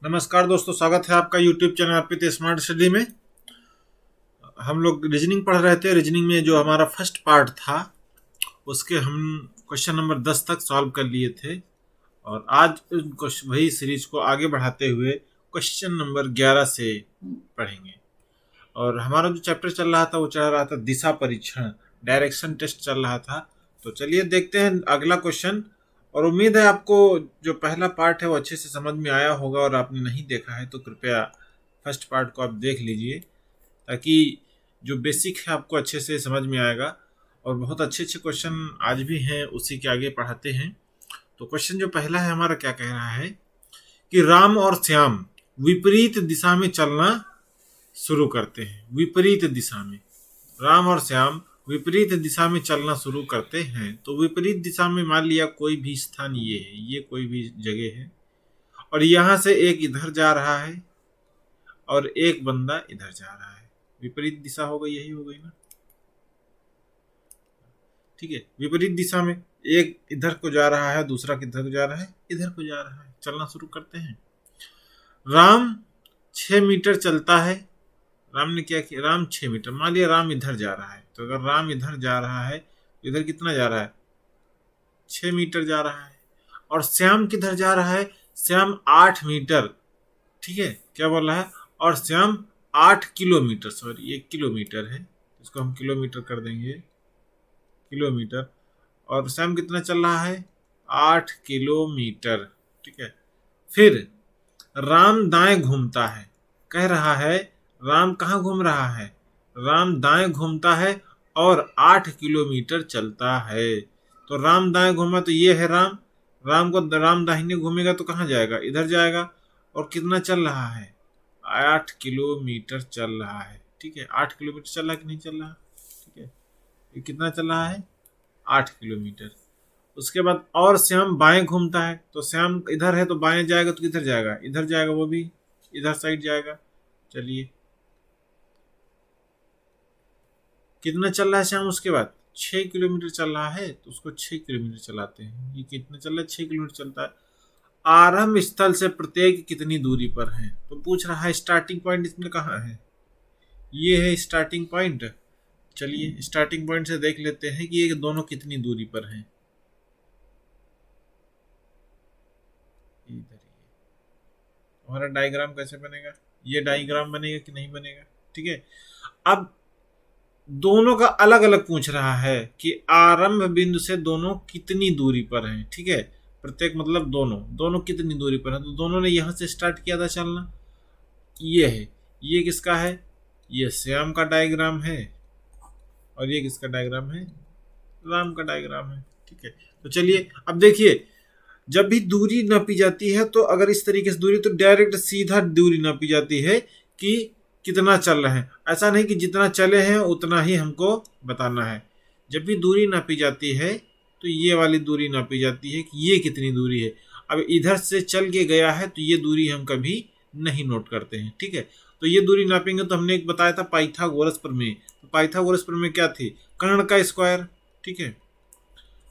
नमस्कार दोस्तों, स्वागत है आपका YouTube चैनल अर्पित स्मार्ट स्टडी में। हम लोग रीजनिंग पढ़ रहे थे। रीजनिंग में जो हमारा फर्स्ट पार्ट था उसके हम क्वेश्चन नंबर 10 तक सॉल्व कर लिए थे और आज वही सीरीज को आगे बढ़ाते हुए क्वेश्चन नंबर 11 से पढ़ेंगे। और हमारा जो चैप्टर चल रहा था वो चल रहा था दिशा परीक्षण, डायरेक्शन टेस्ट चल रहा था। तो चलिए देखते हैं अगला क्वेश्चन। और उम्मीद है आपको जो पहला पार्ट है वो अच्छे से समझ में आया होगा, और आपने नहीं देखा है तो कृपया फर्स्ट पार्ट को आप देख लीजिए, ताकि जो बेसिक है आपको अच्छे से समझ में आएगा। और बहुत अच्छे अच्छे क्वेश्चन आज भी हैं, उसी के आगे पढ़ाते हैं। तो क्वेश्चन जो पहला है हमारा क्या कह रहा है कि राम और श्याम विपरीत दिशा में चलना शुरू करते हैं। विपरीत दिशा में राम और श्याम विपरीत दिशा में चलना शुरू करते हैं। तो विपरीत दिशा में मान लिया कोई भी स्थान ये है, ये कोई भी जगह है, और यहां से एक इधर जा रहा है और एक बंदा इधर जा रहा है। विपरीत दिशा हो गई, यही हो गई ना। ठीक है, विपरीत दिशा में एक इधर को जा रहा है, दूसरा किधर को जा रहा है, इधर को जा रहा है। चलना शुरू करते हैं। राम 6 मीटर चलता है। राम ने क्या किया? राम 6 मीटर, मान लिया राम इधर जा रहा है, तो अगर राम इधर जा रहा है तो इधर कितना जा रहा है? 6 मीटर जा रहा है। और श्याम किधर जा रहा है? श्याम 8 मीटर। ठीक है, क्या बोल रहा है? और श्याम 8 किलोमीटर, सॉरी 1 किलोमीटर है, इसको हम किलोमीटर कर देंगे, किलोमीटर। और श्याम कितना चल रहा है? 8 किलोमीटर। ठीक है, फिर राम दाएं घूमता है। कह रहा है राम कहाँ घूम रहा है? राम दाएं घूमता है और 8 किलोमीटर चलता है। तो राम दाएं घूमा तो ये है राम। राम दाहिने घूमेगा तो कहाँ जाएगा? इधर जाएगा। और कितना चल रहा है? 8 किलोमीटर चल रहा है। ठीक है, 8 किलोमीटर चल रहा है कि नहीं चल रहा? ठीक है, ये कितना चल रहा है? 8 किलोमीटर। उसके बाद और श्याम बाएं घूमता है, तो श्याम इधर है तो बाएं जाएगा तो किधर जाएगा? इधर जाएगा, वो भी इधर साइड जाएगा। चलिए, कितना चल रहा है श्याम? उसके बाद 6 किलोमीटर चल रहा है, तो उसको 6 किलोमीटर चलाते हैं। ये कितना चल रहा है? 6 किलोमीटर चलता है। आरंभ स्थल से प्रत्येक कितनी दूरी पर है? तो पूछ रहा है स्टार्टिंग पॉइंट इसमें कहाँ है। ये है स्टार्टिंग पॉइंट। चलिए स्टार्टिंग पॉइंट से देख लेते हैं कि ये दोनों कितनी दूरी पर हैं। इधर हमारा डायग्राम कैसे बनेगा? ये डायग्राम बनेगा कि नहीं बनेगा? ठीक है, अब दोनों का अलग अलग पूछ रहा है कि आरंभ बिंदु से दोनों कितनी दूरी पर हैं। ठीक है, प्रत्येक मतलब दोनों दोनों कितनी दूरी पर हैं। तो दोनों ने यहां से स्टार्ट किया था चलना। ये है, ये किसका है? ये श्याम का डायग्राम है, और ये किसका डायग्राम है? राम का डायग्राम है। ठीक है, तो चलिए अब देखिए, जब भी दूरी नापी जाती है तो अगर इस तरीके से दूरी, तो डायरेक्ट सीधा दूरी नापी जाती है कि कितना चल रहे हैं। ऐसा नहीं कि जितना चले हैं उतना ही हमको बताना है। जब भी दूरी नापी जाती है तो ये वाली दूरी नापी जाती है कि ये कितनी दूरी है। अब इधर से चल के गया है तो ये दूरी हम कभी नहीं नोट करते हैं। ठीक है, तो ये दूरी नापेंगे तो हमने एक बताया था पाइथागोरस प्रमेय। तो पाइथागोरस प्रमेय क्या थी? कर्ण का स्क्वायर। ठीक है,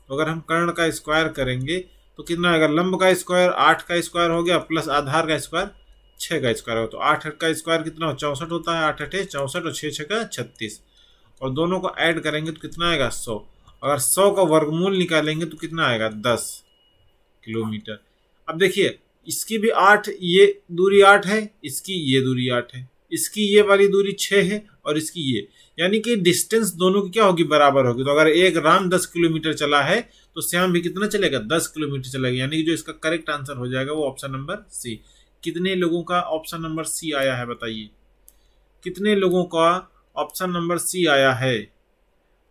तो अगर हम कर्ण का स्क्वायर करेंगे तो कितना आएगा? लंब का स्क्वायर 8 का स्क्वायर हो गया, प्लस आधार का स्क्वायर 6 का स्क्वायर हो, तो 8 का स्क्वायर कितना हो? 64 होता है। 8 8 64 और 6 6 का 36। और दोनों को ऐड करेंगे तो कितना आएगा? 100। अगर 100 का वर्गमूल निकालेंगे तो कितना आएगा? 10 किलोमीटर। अब देखिए, इसकी भी 8, ये दूरी 8 है, इसकी ये दूरी 8 है, इसकी ये वाली दूरी 6 है, और इसकी ये, यानी कि डिस्टेंस दोनों की क्या होगी? बराबर होगी। तो अगर एक राम 10 किलोमीटर चला है तो श्याम भी कितना चलेगा? 10 किलोमीटर चलेगा। यानी कि जो इसका करेक्ट आंसर हो जाएगा वो ऑप्शन नंबर सी। कितने लोगों का ऑप्शन नंबर सी आया है बताइए? कितने लोगों का ऑप्शन नंबर सी आया है?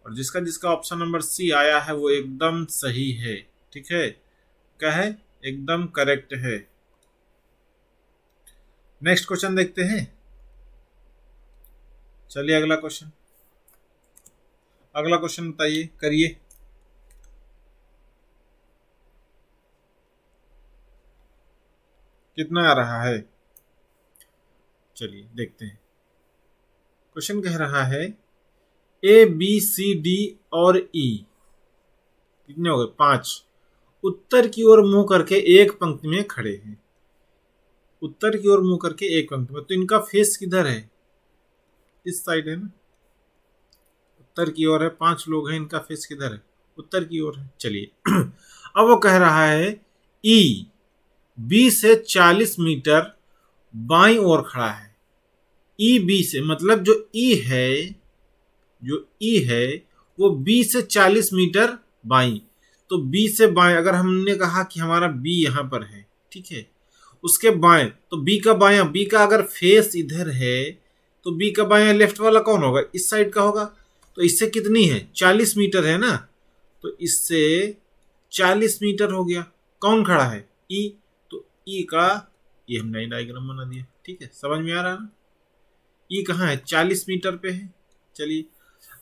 और जिसका जिसका ऑप्शन नंबर सी आया है वो एकदम सही है। ठीक है, क्या है? एकदम करेक्ट है। नेक्स्ट क्वेश्चन देखते हैं। चलिए अगला क्वेश्चन, अगला क्वेश्चन बताइए, करिए। कितना आ रहा है? चलिए देखते हैं। क्वेश्चन कह रहा है ए बी सी डी और ई कितने हो गए? 5 उत्तर की ओर मुंह करके एक पंक्ति में खड़े हैं। उत्तर की ओर मुंह करके एक पंक्ति में, तो इनका फेस किधर है? इस साइड है ना, उत्तर की ओर है, 5 लोग हैं, इनका फेस किधर है? उत्तर की ओर है। चलिए अब वो कह रहा है ई बी से 40 मीटर बाईं ओर खड़ा है। ई बी से मतलब जो ई है, जो ई है वो बी से 40 मीटर बाईं, तो बी से बाएं अगर हमने कहा कि हमारा बी यहां पर है, ठीक है, उसके बाएं, तो बी का बायां, बी का अगर फेस इधर है तो बी का बायां लेफ्ट वाला कौन होगा? इस साइड का होगा। तो इससे कितनी है? 40 मीटर है ना, तो इससे 40 मीटर हो गया। कौन खड़ा है? ई। तो ई का ये हम नई डायग्राम बना दिया, ठीक है, समझ में आ रहा है ना? ई कहाँ है? 40 मीटर पे है। चलिए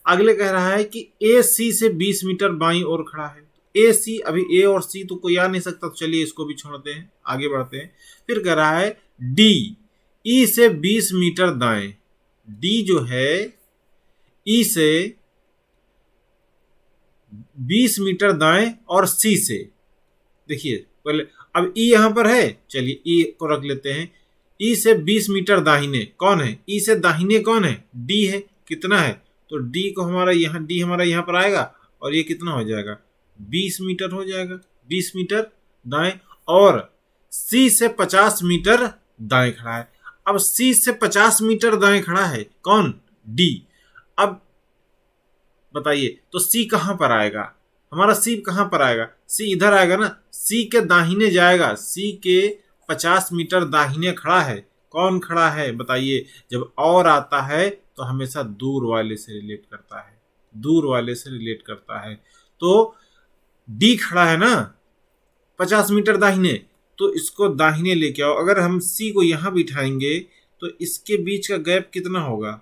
अगले कह रहा है कि ए सी से 20 मीटर बाईं ओर खड़ा है। ए सी, अभी ए और सी तो कोई आ नहीं सकता, तो चलिए इसको भी छोड़ते हैं, आगे बढ़ते हैं। फिर कह रहा है डी ई से 20 मीटर दाएं। डी जो है ई से 20 मीटर दाएं और सी से, देखिए पहले, अब ई यहां पर है, चलिए ई को रख लेते हैं। ई से 20 मीटर दाहिने कौन है? ई से दाहिने कौन है? डी है। कितना है? तो डी को हमारा यहाँ, डी हमारा यहाँ पर आएगा और ये कितना हो जाएगा? 20 मीटर हो जाएगा, 20 मीटर दाएं। और सी से 50 मीटर दाएं खड़ा है। अब सी से 50 मीटर दाएं खड़ा है कौन? डी। अब बताइए तो सी कहां पर आएगा? हमारा सी कहां पर आएगा? सी इधर आएगा ना, सी के दाहिने जाएगा, सी के 50 मीटर दाहिने खड़ा है। कौन खड़ा है बताइए? जब और आता है तो हमेशा दूर वाले से रिलेट करता है, दूर वाले से रिलेट करता है। तो डी खड़ा है ना 50 मीटर दाहिने, तो इसको दाहिने लेके आओ। अगर हम सी को यहां बिठाएंगे तो इसके बीच का गैप कितना होगा?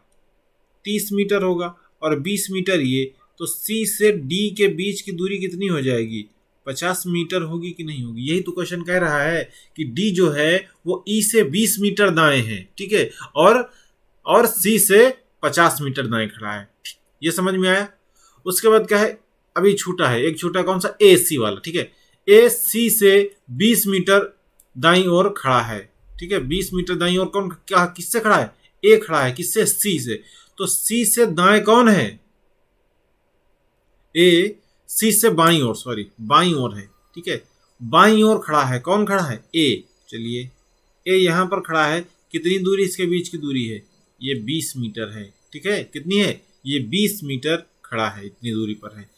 30 मीटर होगा और 20 मीटर ये, तो सी से डी के बीच की दूरी कितनी हो जाएगी? 50 मीटर होगी कि नहीं होगी? यही तो क्वेश्चन कह रहा है कि डी जो है वो ई से 20 मीटर दाएं है, ठीक है, और सी से 50 मीटर दाएं खड़ा है। ये समझ में आया? उसके बाद क्या है? अभी छूटा है, एक छूटा कौन सा? ए सी वाला, ठीक है। ए सी से 20 मीटर दाईं ओर खड़ा है, ठीक है, 20 मीटर दाईं ओर कौन, क्या, किससे खड़ा है? ए खड़ा है। किससे? सी से। तो सी से दाएं कौन है? ए सी से बाईं ओर, सॉरी बाईं ओर है, ठीक है, बाईं ओर खड़ा है। कौन खड़ा है? ए। चलिए ए यहां पर खड़ा है, कितनी दूरी इसके बीच की दूरी है? ये 20 मीटर है, ठीक है, कितनी है? ये 20 मीटर खड़ा है, इतनी दूरी पर है।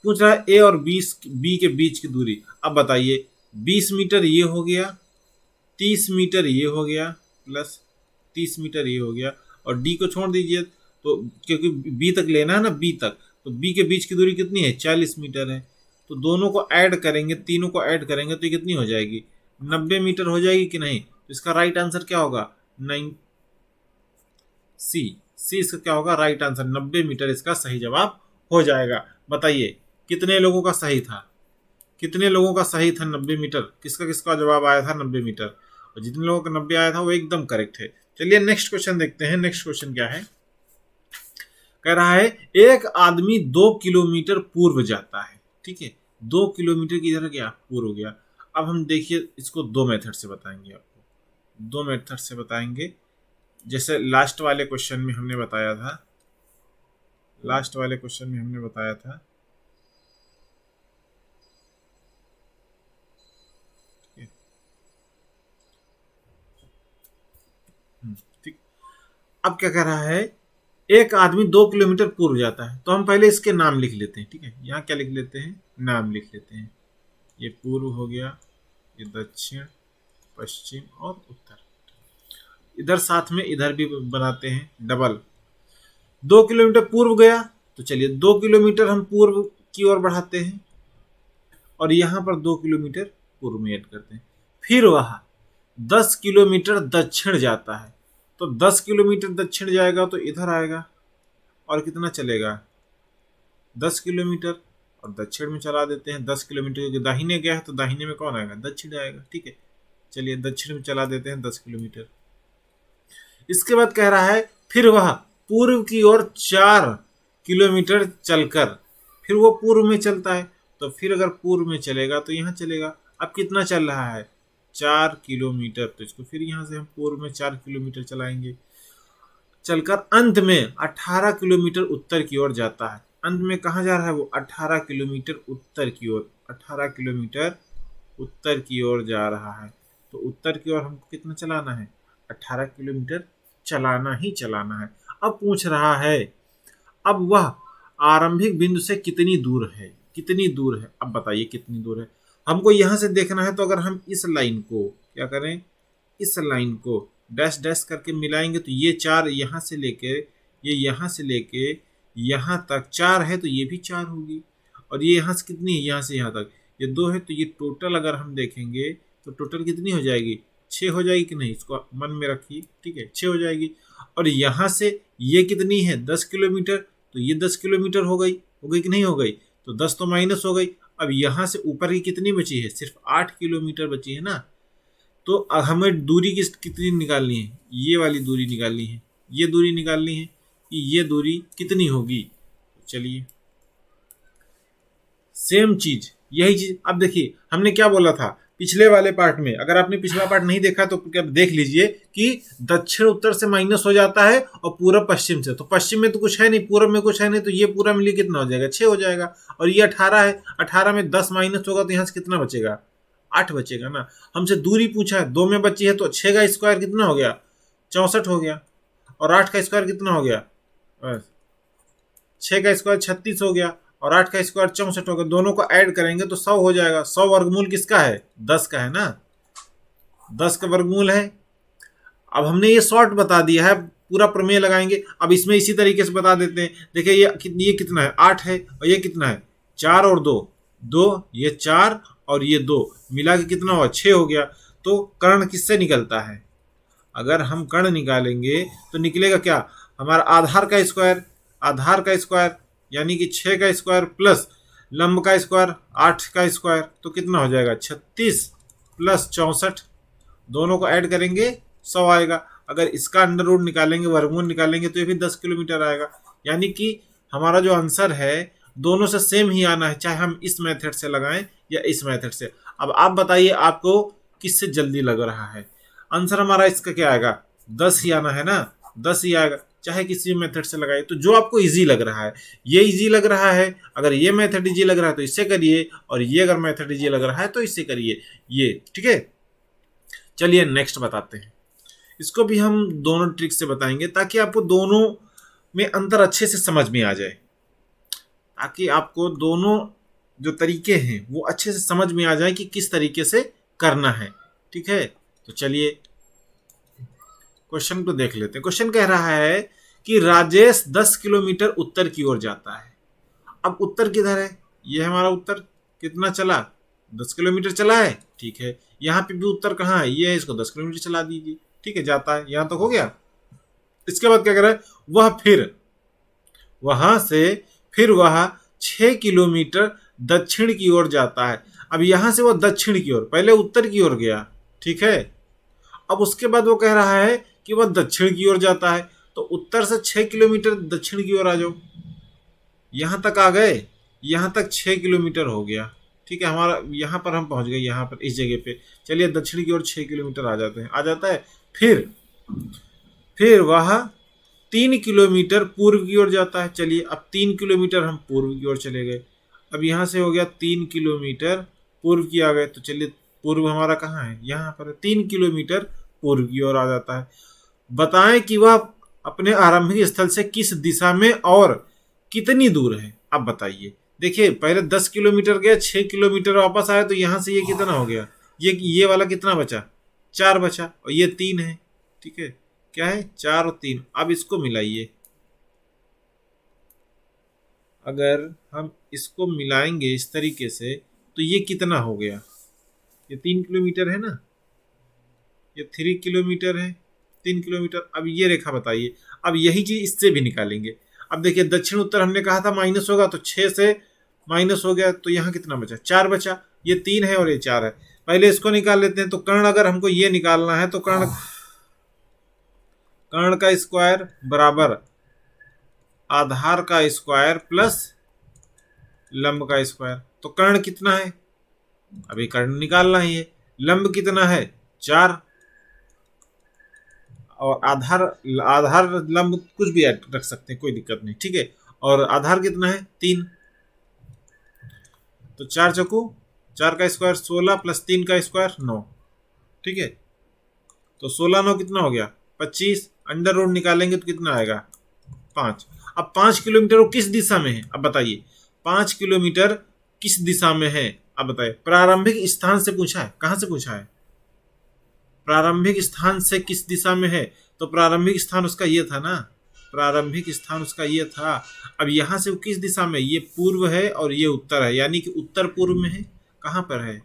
पूछ रहा है ए और बी के बीच की दूरी। अब बताइए 20 मीटर ये हो गया, 30 मीटर ये हो गया, प्लस 30 मीटर ये हो गया, और डी को छोड़ दीजिए, तो क्योंकि बी तक लेना है ना, बी तक, तो बी के बीच की दूरी कितनी है? 40 मीटर है। तो दोनों को ऐड करेंगे, तीनों को ऐड करेंगे तो ये कितनी हो जाएगी? 90 मीटर हो जाएगी कि नहीं? तो इसका राइट आंसर क्या होगा? 9 सी इसका क्या होगा? राइट आंसर 90 मीटर इसका सही जवाब हो जाएगा। बताइए कितने लोगों का सही था? कितने लोगों का सही था 90 मीटर? किसका किसका जवाब आया था 90 मीटर? और जितने लोगों का 90 आया था वो एकदम करेक्ट है। चलिए नेक्स्ट क्वेश्चन देखते हैं। नेक्स्ट क्वेश्चन क्या है? कह रहा है एक आदमी 2 किलोमीटर पूर्व जाता है, ठीक है, 2 किलोमीटर की इधर गया, पूर्व गया। अब हम देखिए इसको दो मेथड से बताएंगे, आपको दो मेथड से बताएंगे। जैसे लास्ट वाले क्वेश्चन में हमने बताया था, लास्ट वाले क्वेश्चन में हमने बताया था, ठीक। अब क्या कह रहा है? एक आदमी 2 किलोमीटर पूर्व जाता है, तो हम पहले इसके नाम लिख लेते हैं, ठीक है, यहाँ क्या लिख लेते हैं? नाम लिख लेते हैं। ये पूर्व हो गया, ये दक्षिण, पश्चिम और उत्तर। इधर साथ में इधर भी बनाते हैं डबल। 2 किलोमीटर पूर्व गया, तो चलिए 2 किलोमीटर हम पूर्व की ओर बढ़ाते हैं, और यहां पर 2 किलोमीटर पूर्व में ऐड करते हैं। फिर वह 10 किलोमीटर दक्षिण जाता है, तो 10 किलोमीटर दक्षिण जाएगा तो इधर आएगा, और कितना चलेगा? 10 किलोमीटर, और दक्षिण में चला देते हैं 10 किलोमीटर, क्योंकि दाहिने गया है तो दाहिने में कौन आएगा? दक्षिण आएगा, ठीक है। चलिए दक्षिण में चला देते हैं 10 किलोमीटर। इसके बाद कह रहा है फिर वह पूर्व की ओर 4 किलोमीटर चलकर, फिर वो पूर्व में चलता है, तो फिर अगर पूर्व में चलेगा तो यहाँ चलेगा। अब कितना चल रहा है? 4 किलोमीटर, तो इसको फिर यहाँ से हम पूर्व में 4 किलोमीटर चलाएंगे, चलकर अंत में 18 किलोमीटर उत्तर की ओर जाता है। अंत में कहाँ जा रहा है वो? 18 किलोमीटर उत्तर की ओर, 18 किलोमीटर उत्तर की ओर जा रहा है। तो उत्तर की ओर हमको कितना चलाना है? 18 किलोमीटर चलाना ही चलाना है। अब पूछ रहा है, अब वह आरंभिक बिंदु से कितनी दूर है, कितनी दूर है? अब बताइए कितनी दूर है। हमको यहां से देखना है, तो अगर हम इस लाइन को क्या करें, इस लाइन को डैश डैश करके मिलाएंगे, तो ये 4 यहाँ से लेके, ये यहाँ से लेके यहाँ तक 4 है, तो ये भी 4 होगी। और ये यहाँ से कितनी है? यहाँ से यहाँ तक ये 2 है, तो ये टोटल अगर हम देखेंगे तो टोटल कितनी हो जाएगी? 6 हो जाएगी कि नहीं? इसको मन में रखिए, ठीक है, 6 हो जाएगी। और यहाँ से ये कितनी है? 10 किलोमीटर, तो ये 10 किलोमीटर हो गई कि नहीं हो गई? तो 10 तो माइनस हो गई। अब यहाँ से ऊपर की कितनी बची है? सिर्फ 8 किलोमीटर बची है ना। तो अब हमें दूरी कितनी निकालनी है? ये वाली दूरी निकालनी है, ये दूरी निकालनी है कि ये दूरी कितनी होगी। चलिए सेम चीज, यही चीज। अब देखिए हमने क्या बोला था पिछले वाले पार्ट में, अगर आपने पिछला पार्ट नहीं देखा तो क्या देख लीजिए कि दक्षिण उत्तर से माइनस हो जाता है और पूरब पश्चिम से। तो पश्चिम में तो कुछ है नहीं, पूरब में कुछ है नहीं, तो ये पूरा मिली कितना हो जाएगा? 6 हो जाएगा। और ये 18 है, 18 में 10 माइनस होगा तो यहाँ से कितना बचेगा? 8 बचेगा ना। हमसे दूरी पूछा है, 2 में बची है, तो 6 का स्क्वायर कितना हो गया? 64 हो गया। और 8 का स्क्वायर कितना हो गया? 6 का स्क्वायर 36 हो गया, और 8 का स्क्वायर 64 होगा। दोनों को ऐड करेंगे तो 100 हो जाएगा। 100 वर्गमूल किसका है? 10 का है ना, 10 का वर्गमूल है। अब हमने ये शॉर्ट बता दिया है, पूरा प्रमेय लगाएंगे। अब इसमें इसी तरीके से बता देते हैं। देखिए ये कितना है? 8 है, और ये कितना है? 4 और 2, 2, ये 4 और ये 2 मिला के कितना हुआ? 6 हो गया। तो कर्ण किससे निकलता है? अगर हम कर्ण निकालेंगे तो निकलेगा क्या? हमारा आधार का स्क्वायर, आधार का स्क्वायर यानी कि 6 का स्क्वायर प्लस लंब का स्क्वायर 8 का स्क्वायर, तो कितना हो जाएगा? 36 प्लस 64, दोनों को ऐड करेंगे 100 आएगा। अगर इसका अंडर रूट निकालेंगे, वर्गमूल निकालेंगे, तो ये भी 10 किलोमीटर आएगा। यानी कि हमारा जो आंसर है दोनों से सेम ही आना है, चाहे हम इस मेथड से लगाएं या इस मेथड से। अब आप बताइए आपको किससे जल्दी लग रहा है? आंसर हमारा इसका क्या आएगा? 10 ही आना है ना, 10 ही आएगा, चाहे किसी मेथड से लगाइए। तो जो आपको इजी लग रहा है, ये इजी लग रहा है, अगर ये मेथड इजी लग रहा है तो इससे करिए, और ये अगर मेथड इजी लग रहा है तो इससे करिए, ये ठीक है। चलिए नेक्स्ट बताते हैं। इसको भी हम दोनों ट्रिक से बताएंगे ताकि आपको दोनों में अंतर अच्छे से समझ में आ जाए, ताकि आपको दोनों जो तरीके हैं वो अच्छे से समझ में आ जाए कि किस तरीके से करना है, ठीक है। तो चलिए क्वेश्चन को देख लेते हैं। क्वेश्चन कह रहा है कि राजेश 10 किलोमीटर उत्तर की ओर जाता है। अब उत्तर किधर है? ये हमारा उत्तर कितना चला? 10 किलोमीटर चला है, ठीक है। यहाँ पे भी उत्तर कहाँ है? ये है, इसको 10 किलोमीटर चला दीजिए, ठीक है, जाता है, यहाँ तक हो गया। इसके बाद क्या कर रहा है? वह फिर वहां से फिर वह 6 किलोमीटर दक्षिण की ओर जाता है। अब यहां से वो दक्षिण की ओर, पहले उत्तर की ओर गया, ठीक है। अब उसके बाद वो कह रहा है कि वह दक्षिण की ओर जाता है, तो उत्तर से 6 किलोमीटर दक्षिण की ओर आ जाओ। यहां तक आ गए, यहां तक 6 किलोमीटर हो गया, ठीक है। हमारा यहां पर हम पहुंच गए, यहां पर इस जगह पे। चलिए दक्षिण की ओर 6 किलोमीटर आ जाते हैं, आ जाता है। फिर वह 3 किलोमीटर पूर्व की ओर जाता है। चलिए अब 3 किलोमीटर हम पूर्व की ओर चले गए। अब यहाँ से हो गया 3 किलोमीटर पूर्व की आ गए, तो चलिए पूर्व हमारा कहाँ है? यहाँ पर 3 किलोमीटर पूर्व की ओर आ जाता है। बताएं कि वह अपने आरंभिक स्थल से किस दिशा में और कितनी दूर है। अब बताइए, देखिए पहले 10 किलोमीटर गया, 6 किलोमीटर वापस आया, तो यहाँ से ये कितना हो गया? ये वाला कितना बचा? 4 बचा, और ये 3 है, ठीक है। क्या है? 4 और 3। अब इसको मिलाइए, अगर हम इसको मिलाएंगे इस तरीके से तो ये कितना हो गया? ये 3 किलोमीटर है ना, ये 3 किलोमीटर है, 3 किलोमीटर। अब ये रेखा बताइए। अब यही चीज इससे भी निकालेंगे। अब देखिए दक्षिण उत्तर हमने कहा था माइनस होगा, तो 6 से माइनस हो गया, तो यहाँ कितना बचा? 4 बचा। ये 3 है और ये 4 है। पहले इसको निकाल लेते हैं। तो कर्ण अगर हमको ये निकालना है तो कर्ण का स्क्वायर बराबर आधार का स्क्वायर प्लस लंब का स्क्वायर। तो कर्ण कितना है? अभी कर्ण निकालना ही है। लंब कितना है 4, और आधार, आधार लंब कुछ भी रख सकते हैं, कोई दिक्कत नहीं, ठीक है। और आधार कितना है 3, तो 4 चौको 4 का स्क्वायर 16 प्लस 3 का स्क्वायर 9, ठीक है। तो 16 9 कितना हो गया 25, अंडर रूट निकालेंगे तो कितना आएगा 5। अब 5 किलोमीटर वो किस दिशा में है, अब बताइए 5 किलोमीटर किस दिशा में है, अब बताइए। प्रारंभिक स्थान से पूछा है, कहां से पूछा है, प्रारंभिक स्थान से किस दिशा में है, तो प्रारंभिक स्थान उसका ये था ना, प्रारंभिक स्थान उसका ये था। अब यहां से वो किस दिशा में, ये पूर्व है और ये उत्तर है, यानी कि उत्तर पूर्व में है। कहां पर है,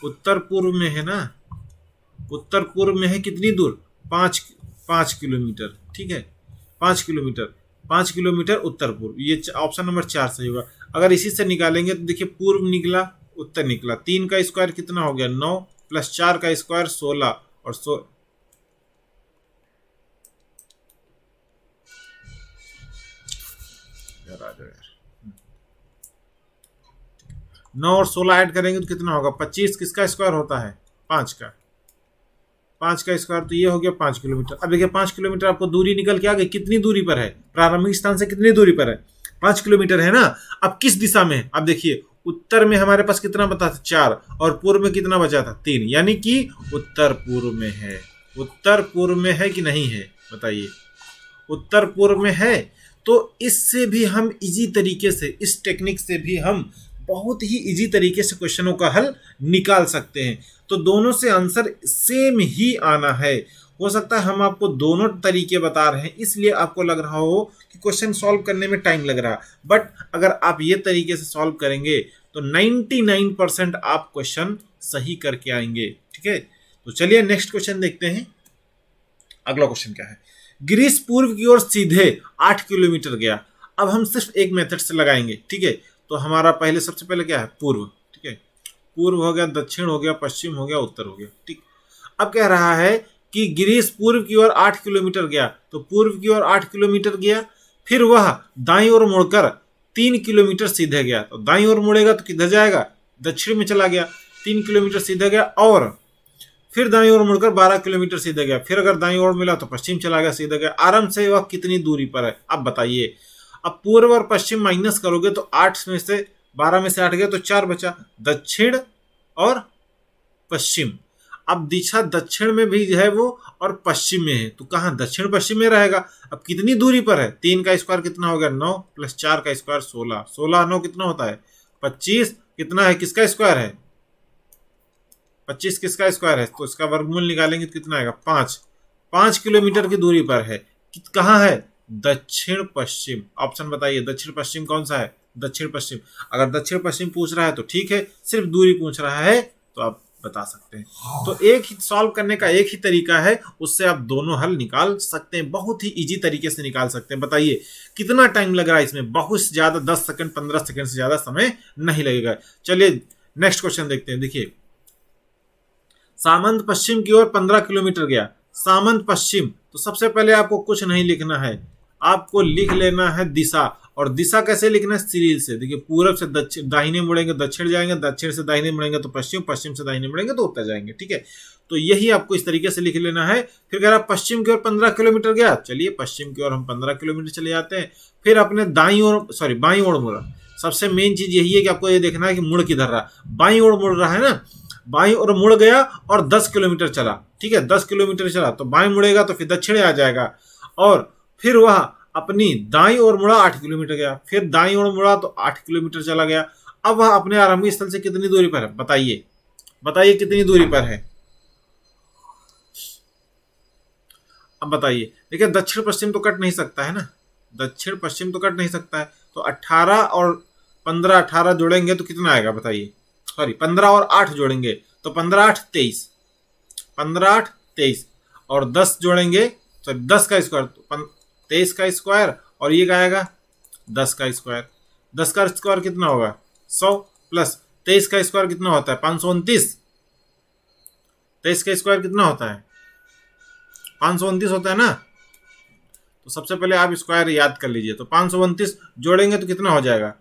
उत्तर पूर्व में है ना, उत्तर पूर्व में है। कितनी दूर 5 किलोमीटर, ठीक है 5 किलोमीटर, 5 किलोमीटर उत्तर पूर्व, ये ऑप्शन नंबर 4 सही होगा। अगर इसी से निकालेंगे तो देखिए पूर्व निकला उत्तर निकला, 3 का स्क्वायर कितना हो गया 9 प्लस 4 का स्क्वायर 16 और 9 और 16 ऐड करेंगे तो कितना होगा 25, किसका स्क्वायर होता है 5 का, 5 का स्क्वायर, तो ये हो गया 5 किलोमीटर। अब देखिए 5 किलोमीटर आपको दूरी निकल के आ गई, कितनी दूरी पर है, प्रारंभिक स्थान से कितनी दूरी पर है 5 किलोमीटर है ना। अब किस दिशा में है, अब देखिए उत्तर में हमारे पास कितना बता था 4, और पूर्व में कितना बचा था 3, यानी कि उत्तर पूर्व में है। उत्तर पूर्व में है कि नहीं है बताइए, उत्तर पूर्व में है। तो इससे भी हम इजी तरीके से, इस टेक्निक से भी हम बहुत ही इजी तरीके से क्वेश्चनों का हल निकाल सकते हैं। तो दोनों से आंसर सेम ही आना है। हो सकता है हम आपको दोनों तरीके बता रहे हैं इसलिए आपको लग रहा हो कि क्वेश्चन सॉल्व करने में टाइम लग रहा, बट अगर आप ये तरीके से सॉल्व करेंगे तो 99% आप क्वेश्चन सही करके आएंगे, ठीक है। तो चलिए नेक्स्ट क्वेश्चन देखते हैं। अगला क्वेश्चन क्या है, गिरीश पूर्व की ओर सीधे 8 किलोमीटर गया। अब हम सिर्फ एक मेथड से लगाएंगे, ठीक है। तो हमारा पहले सबसे पहले क्या है पूर्व, ठीक है, पूर्व हो गया, दक्षिण हो गया, पश्चिम हो गया, उत्तर हो गया, ठीक। अब कह रहा है कि गिरीश पूर्व की ओर 8 किलोमीटर गया, तो पूर्व की ओर 8 किलोमीटर गया, फिर वह दाईं ओर मुड़कर 3 किलोमीटर सीधे गया। तो दाईं ओर मुड़ेगा तो किधर जाएगा, दक्षिण में चला गया, 3 किलोमीटर सीधे गया, और फिर दाईं ओर मुड़कर 12 किलोमीटर सीधे गया, फिर अगर दाईं ओर मिला तो पश्चिम चला गया, सीधे गया। आराम से वह कितनी दूरी पर है, अब बताइए। अब पूर्व और पश्चिम माइनस करोगे तो 8 में से 12 में से 8 गया तो 4 बचा, दक्षिण और पश्चिम। अब दिशा दक्षिण में भी है वो और पश्चिम में है, तो कहाँ दक्षिण पश्चिम में रहेगा। अब कितनी दूरी पर है, 3 का स्क्वायर कितना हो गया 9 प्लस 4 का स्क्वायर 16, 16 9 कितना होता है 25, कितना है किसका स्क्वायर है 25, किसका स्क्वायर है, तो इसका वर्गमूल निकालेंगे तो कितना आएगा 5। 5 किलोमीटर की दूरी पर है, कहाँ है दक्षिण पश्चिम। ऑप्शन बताइए दक्षिण पश्चिम कौन सा है, दक्षिण पश्चिम। अगर दक्षिण पश्चिम पूछ रहा है तो ठीक है, सिर्फ दूरी पूछ रहा है तो आप बता सकते हैं। तो एक ही सॉल्व करने का एक ही तरीका है, उससे आप दोनों हल निकाल सकते हैं, बहुत ही इजी तरीके से निकाल सकते हैं। बताइए कितना टाइम लग रहा है इसमें, बहुत ज्यादा 10 सेकंड 15 सेकंड से ज्यादा समय नहीं लगेगा। चलिए नेक्स्ट क्वेश्चन देखते हैं। देखिए सामंत पश्चिम की ओर 15 किलोमीटर गया, सामंत पश्चिम, तो सबसे पहले आपको कुछ नहीं लिखना है, आपको लिख लेना है दिशा। और दिशा कैसे लिखना है सीरीज से, देखिए पूरब से दक्षिण, दाहिने मुड़ेंगे दक्षिण जाएंगे, दक्षिण से दाहिने मुड़ेंगे तो पश्चिम, पश्चिम से दाहिने मुड़ेंगे तो उत्तर जाएंगे, ठीक है। तो यही आपको इस तरीके से लिख लेना है। फिर कह रहा पश्चिम की ओर 15 किलोमीटर गया, चलिए पश्चिम की ओर हम 15 किलोमीटर चले जाते हैं। फिर अपने दाई ओर बाई ओर मुड़ा, सबसे मेन चीज यही है कि आपको ये देखना है कि मुड़ किधर रहा, बाई ओर मुड़ रहा है ना, बाई ओर मुड़ गया और 10 किलोमीटर चला, ठीक है 10 किलोमीटर चला तो बाएं मुड़ेगा तो फिर दक्षिण आ जाएगा, और फिर वह अपनी दाईं ओर मुड़ा 8 किलोमीटर गया, फिर दाईं ओर मुड़ा तो 8 किलोमीटर चला गया। अब वह अपने आरंभिक स्थल से कितनी दूरी पर है, बताइए बताइए कितनी दूरी पर है। अब बताइए, देखिए दक्षिण पश्चिम तो कट नहीं सकता है ना, दक्षिण पश्चिम तो कट नहीं सकता है, तो 18 और 15, 18 जोड़ेंगे तो कितना आएगा बताइए, सॉरी 15 और 8 जोड़ेंगे तो 15 8 23, 15 8 23, और 10 जोड़ेंगे तो 10 का स्क्वायर 23 का स्क्वायर, और ये क्या आएगा 10 का स्क्वायर, 10 का स्क्वायर कितना होगा 100 प्लस 23 का स्क्वायर कितना होता है 529, 23 का स्क्वायर कितना होता है 529 होता है ना। तो सबसे पहले आप स्क्वायर याद कर लीजिए, तो 529 जोड़ेंगे तो कितना हो जाएगा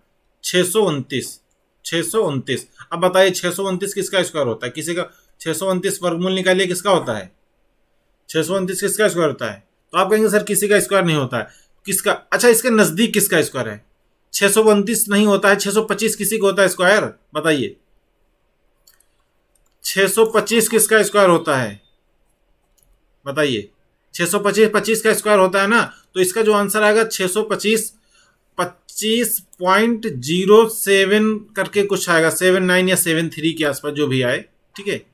629, 629। अब बताइए 629 किसका स्क्वायर होता है? किसी का 629 वर्गमूल निकालिए, किसका होता है? 629 किसका स्क्वायर होता है? तो आप कहेंगे सर किसी का स्क्वायर नहीं होता है। किसका? अच्छा, इसके नजदीक किसका स्क्वायर है? 629 नहीं होता है, 625 किसी का होता है स्क्वायर? बताइए 625 किसका स्क्वायर होता है? बताइए 625 25 का स्क्वायर होता है ना। तो इसका जो आंसर आएगा 625 25.07 करके कुछ आएगा, 79 या 73 के आसपास जो भी आए, ठीक है,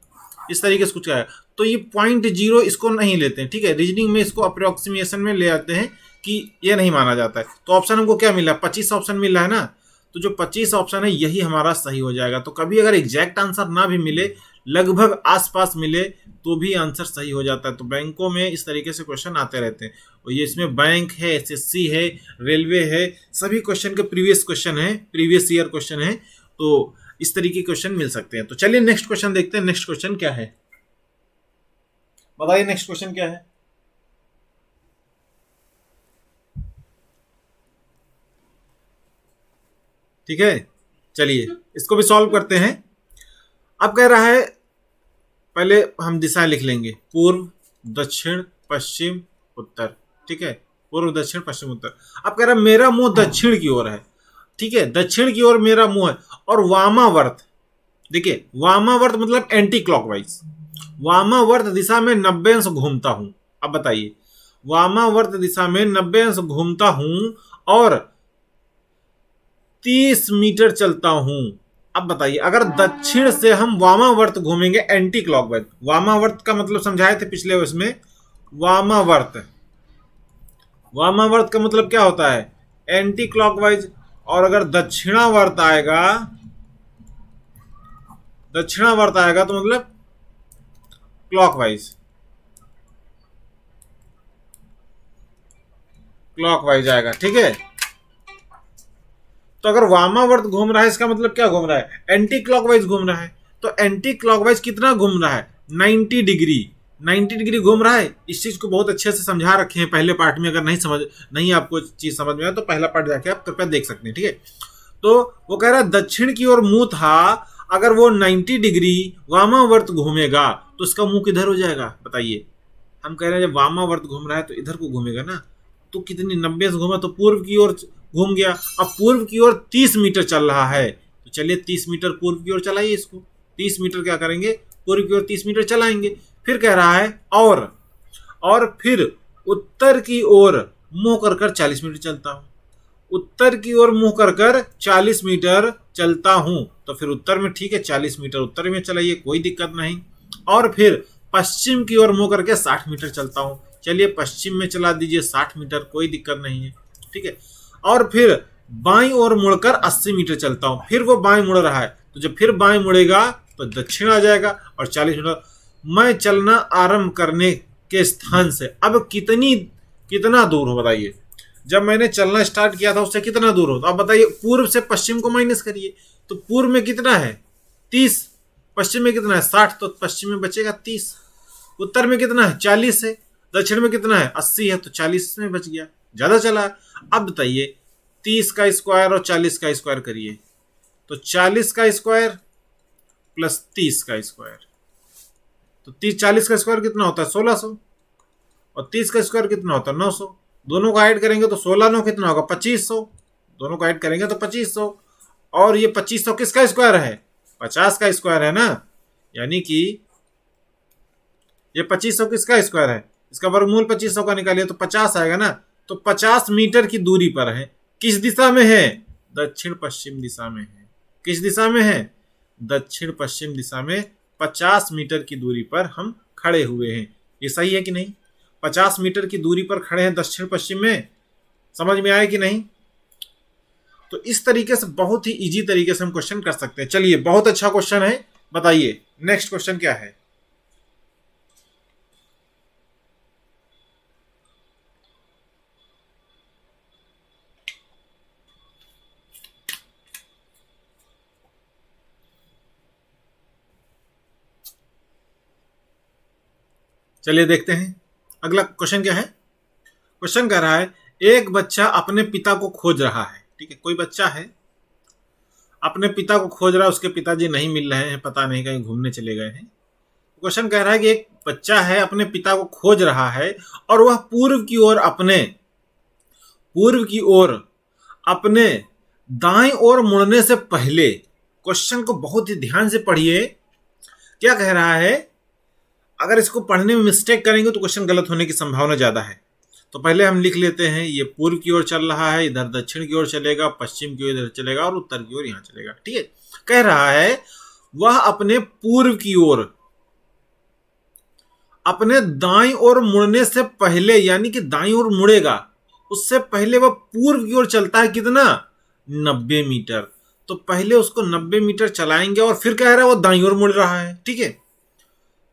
इस तरीके से कुछ आएगा। तो ये 0.0 इसको नहीं लेते हैं, ठीक है, रीजनिंग में इसको अप्रोक्सीमेशन में ले आते हैं कि ये नहीं माना जाता है। तो ऑप्शन हमको क्या मिला? 25 ऑप्शन मिल रहा है ना। तो जो 25 ऑप्शन है यही हमारा सही हो जाएगा। तो कभी अगर एग्जैक्ट आंसर ना भी मिले, लगभग आसपास मिले, तो भी आंसर सही हो जाता है। तो बैंकों में इस तरीके से क्वेश्चन आते रहते हैं, और ये इसमें बैंक है, एसएससी है, रेलवे है, सभी क्वेश्चन के प्रीवियस क्वेश्चन है, प्रीवियस ईयर क्वेश्चन है। तो इस तरीके के क्वेश्चन मिल सकते हैं। तो चलिए नेक्स्ट क्वेश्चन देखते हैं। नेक्स्ट क्वेश्चन क्या है? बताइए नेक्स्ट क्वेश्चन क्या है? ठीक है, चलिए इसको भी सॉल्व करते हैं। अब कह रहा है, पहले हम दिशाएं लिख लेंगे, पूर्व, दक्षिण, पश्चिम, उत्तर, ठीक है, पूर्व, दक्षिण, पश्चिम, उत्तर। अब कह रहा है मेरा मुंह दक्षिण की ओर है, ठीक है, दक्षिण की ओर मेरा मुंह है, और वामावर्त, देखिए वामावर्त मतलब एंटी क्लॉकवाइज, वामावर्त दिशा में 90 अंश घूमता हूं। अब बताइए, वामावर्त दिशा में 90 अंश घूमता हूं और 30 मीटर चलता हूं। अब बताइए, अगर दक्षिण से हम वामावर्त घूमेंगे एंटी क्लॉकवाइज, वामावर्त का मतलब समझाए थे पिछले उसमें, वामावर्त, वामावर्त का मतलब क्या होता है? Anti clockwise. और अगर दक्षिणावर्त आएगा, दक्षिणावर्त आएगा तो मतलब क्लॉकवाइज, क्लॉकवाइज आएगा, ठीक है। तो अगर वामावर्त घूम रहा है, इसका मतलब क्या घूम रहा है? एंटी क्लॉकवाइज घूम रहा है। तो एंटी क्लॉकवाइज कितना घूम रहा है? 90 डिग्री, 90 डिग्री घूम रहा है। इस चीज को बहुत अच्छे से समझा रखे हैं पहले पार्ट में। अगर नहीं आपको चीज समझ में आए तो पहला पार्ट जाके आप कृपया देख सकते हैं, ठीक है। तो वो कह रहा है दक्षिण की ओर मुंह था, अगर वो 90 डिग्री वामावर्त घूमेगा तो उसका मुंह किधर हो जाएगा? बताइए। हम कह रहे हैं जब वामावर्त घूम रहा है तो इधर को घूमेगा ना। तो कितनी 90 से घूमा तो पूर्व की ओर घूम गया। अब पूर्व की ओर 30 मीटर चल रहा है, तो चलिए 30 मीटर पूर्व की ओर चलाइए इसको। 30 मीटर क्या करेंगे? पूर्व की ओर 30 मीटर चलाएंगे। फिर कह रहा है और फिर उत्तर की ओर मुंह कर कर 40 मीटर चलता हूं। उत्तर की ओर मुंह कर कर 40 मीटर चलता हूं। तो फिर उत्तर में ठीक है, 40 मीटर उत्तर में चलाइए, कोई दिक्कत नहीं। और फिर पश्चिम की ओर मुंह करके 60 मीटर चलता हूं। चलिए पश्चिम में चला दीजिए 60 मीटर, कोई दिक्कत नहीं है, ठीक है। और फिर बाईं ओर मुड़कर 80 मीटर चलता हूं। फिर वो बाईं मुड़ रहा है, तो जब फिर बाईं मुड़ेगा तो दक्षिण आ जाएगा और 40 मीटर। मैं चलना आरंभ करने के स्थान से अब कितना दूर हो? बताइए। जब मैंने चलना स्टार्ट किया था उससे कितना दूर हो? तो अब बताइए, पूर्व से पश्चिम को माइनस करिए, तो पूर्व में कितना है? 30, पश्चिम में कितना है? 60, तो पश्चिम में बचेगा 30। उत्तर में कितना है? 40 है। दक्षिण में कितना है? 80 है, तो 40 में बच गया, ज्यादा चला। अब बताइए 30 का स्क्वायर और 40 का स्क्वायर करिए, तो 40 का स्क्वायर प्लस 30 का स्क्वायर, तो 40 का स्क्वायर कितना होता है? 1600, और 30 का स्क्वायर कितना होता है? 900। दोनों को ऐड करेंगे तो 16 9 कितना होगा? 2500। दोनों को ऐड करेंगे तो 2500। और ये 2500 किसका स्क्वायर है? 50 का स्क्वायर है ना। यानी कि ये 2500 किसका स्क्वायर है? इसका वर्गमूल 2500 का निकालिए तो 50 आएगा ना। तो 50 मीटर की दूरी पर है। किस दिशा में है? दक्षिण पश्चिम दिशा में है। किस दिशा में है? दक्षिण पश्चिम दिशा में 50 मीटर की दूरी पर हम खड़े हुए हैं। ये सही है कि नहीं? 50 मीटर की दूरी पर खड़े हैं दक्षिण पश्चिम में। समझ में आया कि नहीं? तो इस तरीके से बहुत ही इजी तरीके से हम क्वेश्चन कर सकते हैं। चलिए, बहुत अच्छा क्वेश्चन है। बताइए नेक्स्ट क्वेश्चन क्या है? चलिए देखते हैं अगला क्वेश्चन क्या है। क्वेश्चन कह रहा है एक बच्चा अपने पिता को खोज रहा है, ठीक है, कोई बच्चा है अपने पिता को खोज रहा है, उसके पिताजी नहीं मिल रहे हैं, पता नहीं कहीं घूमने चले गए हैं। क्वेश्चन कह रहा है कि एक बच्चा है, अपने पिता को खोज रहा है और वह पूर्व की ओर अपने दाएं ओर मुड़ने से पहले, क्वेश्चन को बहुत ही ध्यान से पढ़िए, क्या कह रहा है। अगर इसको पढ़ने में मिस्टेक करेंगे तो क्वेश्चन गलत होने की संभावना ज्यादा है। तो पहले हम लिख लेते हैं, ये पूर्व की ओर चल रहा है, इधर दक्षिण की ओर चलेगा, पश्चिम की ओर इधर चलेगा और उत्तर की ओर यहां चलेगा। ठीक है, कह रहा है वह अपने पूर्व की ओर अपने दाईं ओर मुड़ने से पहले, यानी कि दाईं ओर मुड़ेगा उससे पहले वह पूर्व की ओर चलता है कितना, 90 मीटर। तो पहले उसको 90 मीटर चलाएंगे और फिर कह रहा है वो दाईं ओर मुड़ रहा है। ठीक है,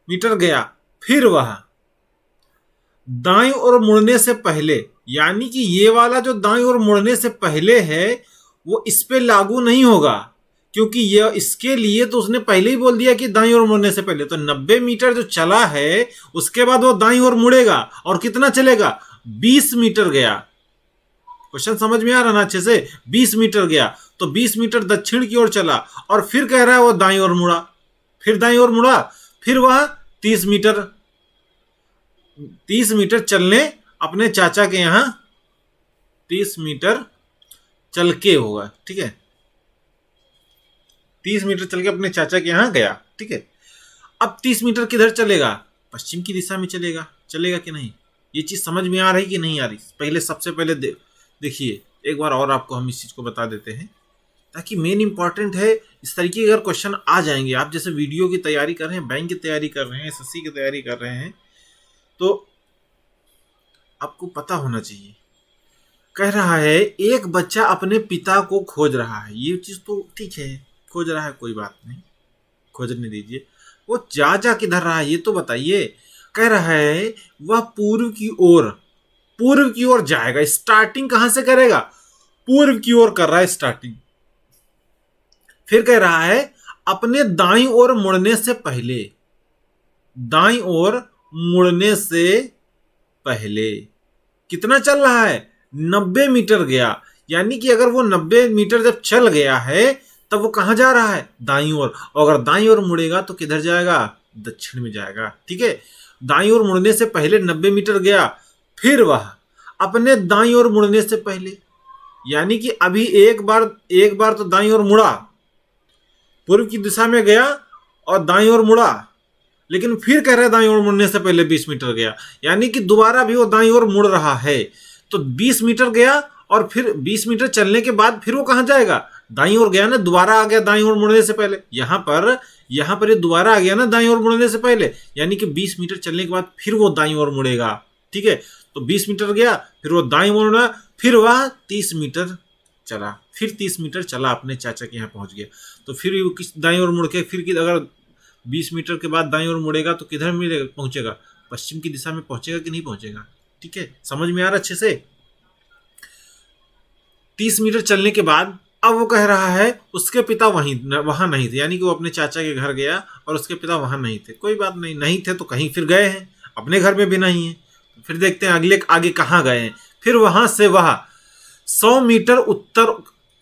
मीटर गया, फिर वह दाईं ओर मुड़ने से पहले, यानी कि ये वाला जो दाईं ओर मुड़ने से पहले है वो इस पे लागू नहीं होगा, क्योंकि ये इसके लिए तो उसने पहले ही बोल दिया कि दाईं ओर मुड़ने से पहले। तो 90 मीटर जो चला है उसके बाद वो दाईं ओर मुड़ेगा और कितना चलेगा, 20 मीटर गया। क्वेश्चन समझ में आ रहा ना अच्छे से, 20 मीटर गया तो 20 मीटर दक्षिण की ओर चला और फिर कह रहा है वो दाईं ओर मुड़ा, फिर दाईं ओर मुड़ा, फिर वह 30 मीटर चलने अपने चाचा के यहां 30 मीटर चल के होगा। ठीक है, 30 मीटर चल के अपने चाचा के यहां गया। ठीक है, अब 30 मीटर किधर चलेगा, पश्चिम की दिशा में चलेगा। चलेगा कि नहीं, ये चीज समझ में आ रही कि नहीं आ रही। पहले सबसे पहले देखिए एक बार और आपको हम इस चीज को बता देते हैं, ताकि मेन इंपॉर्टेंट है। इस तरीके के अगर क्वेश्चन आ जाएंगे, आप जैसे वीडियो की तैयारी कर रहे हैं, बैंक की तैयारी कर रहे हैं, एसएससी की तैयारी कर रहे हैं, तो आपको पता होना चाहिए। कह रहा है एक बच्चा अपने पिता को खोज रहा है, ये चीज तो ठीक है, खोज रहा है कोई बात नहीं, खोजने दीजिए। वो जा किधर रहा है ये तो बताइए। कह रहा है वह पूर्व की ओर जाएगा। स्टार्टिंग कहां से करेगा, पूर्व की ओर कर रहा है स्टार्टिंग। फिर कह रहा है अपने दाईं ओर मुड़ने से पहले, दाईं ओर मुड़ने से पहले कितना चल रहा है, 90 मीटर गया। यानी कि अगर वो 90 मीटर जब चल गया है तब वो कहां जा रहा है, दाईं ओर। और अगर दाईं ओर मुड़ेगा तो किधर जाएगा, दक्षिण में जाएगा। ठीक है, दाईं ओर मुड़ने से पहले 90 मीटर गया, फिर वह अपने दाईं ओर मुड़ने से पहले, यानी कि अभी एक बार तो दाईं ओर मुड़ा, पूर्व की दिशा में गया और दाईं ओर मुड़ा, लेकिन फिर कह रहा है दाईं ओर मुड़ने से पहले 20 मीटर गया, यानी कि दोबारा भी वो दाईं ओर मुड़ रहा है। तो 20 मीटर गया और फिर 20 मीटर चलने के बाद फिर वो कहां जाएगा, दाईं ओर गया ना, दोबारा आ गया दाईं ओर मुड़ने से पहले। यहां पर ये दोबारा आ गया ना दाईं ओर मुड़ने से पहले, यानी कि 20 मीटर चलने के बाद फिर वो दाईं ओर मुड़ेगा। ठीक है, तो 20 मीटर गया, फिर वो दाईं ओर मुड़ा, फिर वह 30 मीटर चला, फिर 30 मीटर चला, अपने चाचा के यहाँ पहुंच गया। तो फिर वो किस दाईं ओर मुड़ के फिर अगर 20 मीटर के बाद दाईं ओर मुड़ेगा तो किधर मिलेगा, पहुंचेगा, पश्चिम की दिशा में पहुंचेगा कि नहीं पहुंचेगा। ठीक है, समझ में आ रहा अच्छे से। 30 मीटर चलने के बाद अब वो कह रहा है उसके पिता वहां नहीं थे, यानी कि वो अपने चाचा के घर गया और उसके पिता वहां नहीं थे। कोई बात नहीं थे तो कहीं फिर गए हैं, अपने घर में भी नहीं है। फिर देखते हैं आगे कहाँ गए हैं। फिर वहां से वह 100 मीटर उत्तर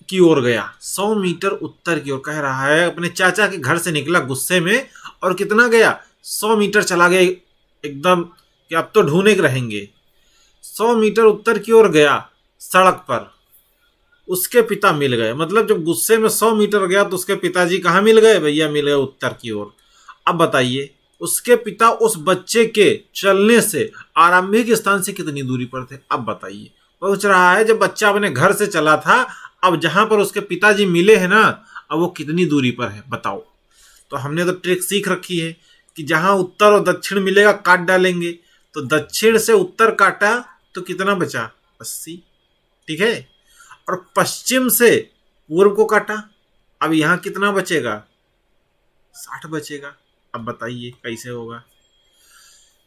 की ओर गया, 100 मीटर उत्तर की ओर। कह रहा है अपने चाचा के घर से निकला गुस्से में और कितना गया, 100 मीटर चला गया एकदम कि अब तो ढूंढे रहेंगे। 100 मीटर उत्तर की ओर गया, सड़क पर उसके पिता मिल गए। मतलब जब गुस्से में 100 मीटर गया तो उसके पिताजी कहाँ मिल गए, भैया मिल गए उत्तर की ओर। अब बताइए उसके पिता उस बच्चे के चलने से आरंभिक स्थान से कितनी दूरी पर थे। अब बताइए, पूछ रहा है जब बच्चा अपने घर से चला था, अब जहां पर उसके पिताजी मिले हैं ना, अब वो कितनी दूरी पर है बताओ। तो हमने तो ट्रिक सीख रखी है कि जहां उत्तर और दक्षिण मिलेगा काट डालेंगे। तो दक्षिण से उत्तर काटा तो कितना बचा, 80। ठीक है, और पश्चिम से पूर्व को काटा, अब यहां कितना बचेगा, 60 बचेगा। अब बताइए कैसे होगा।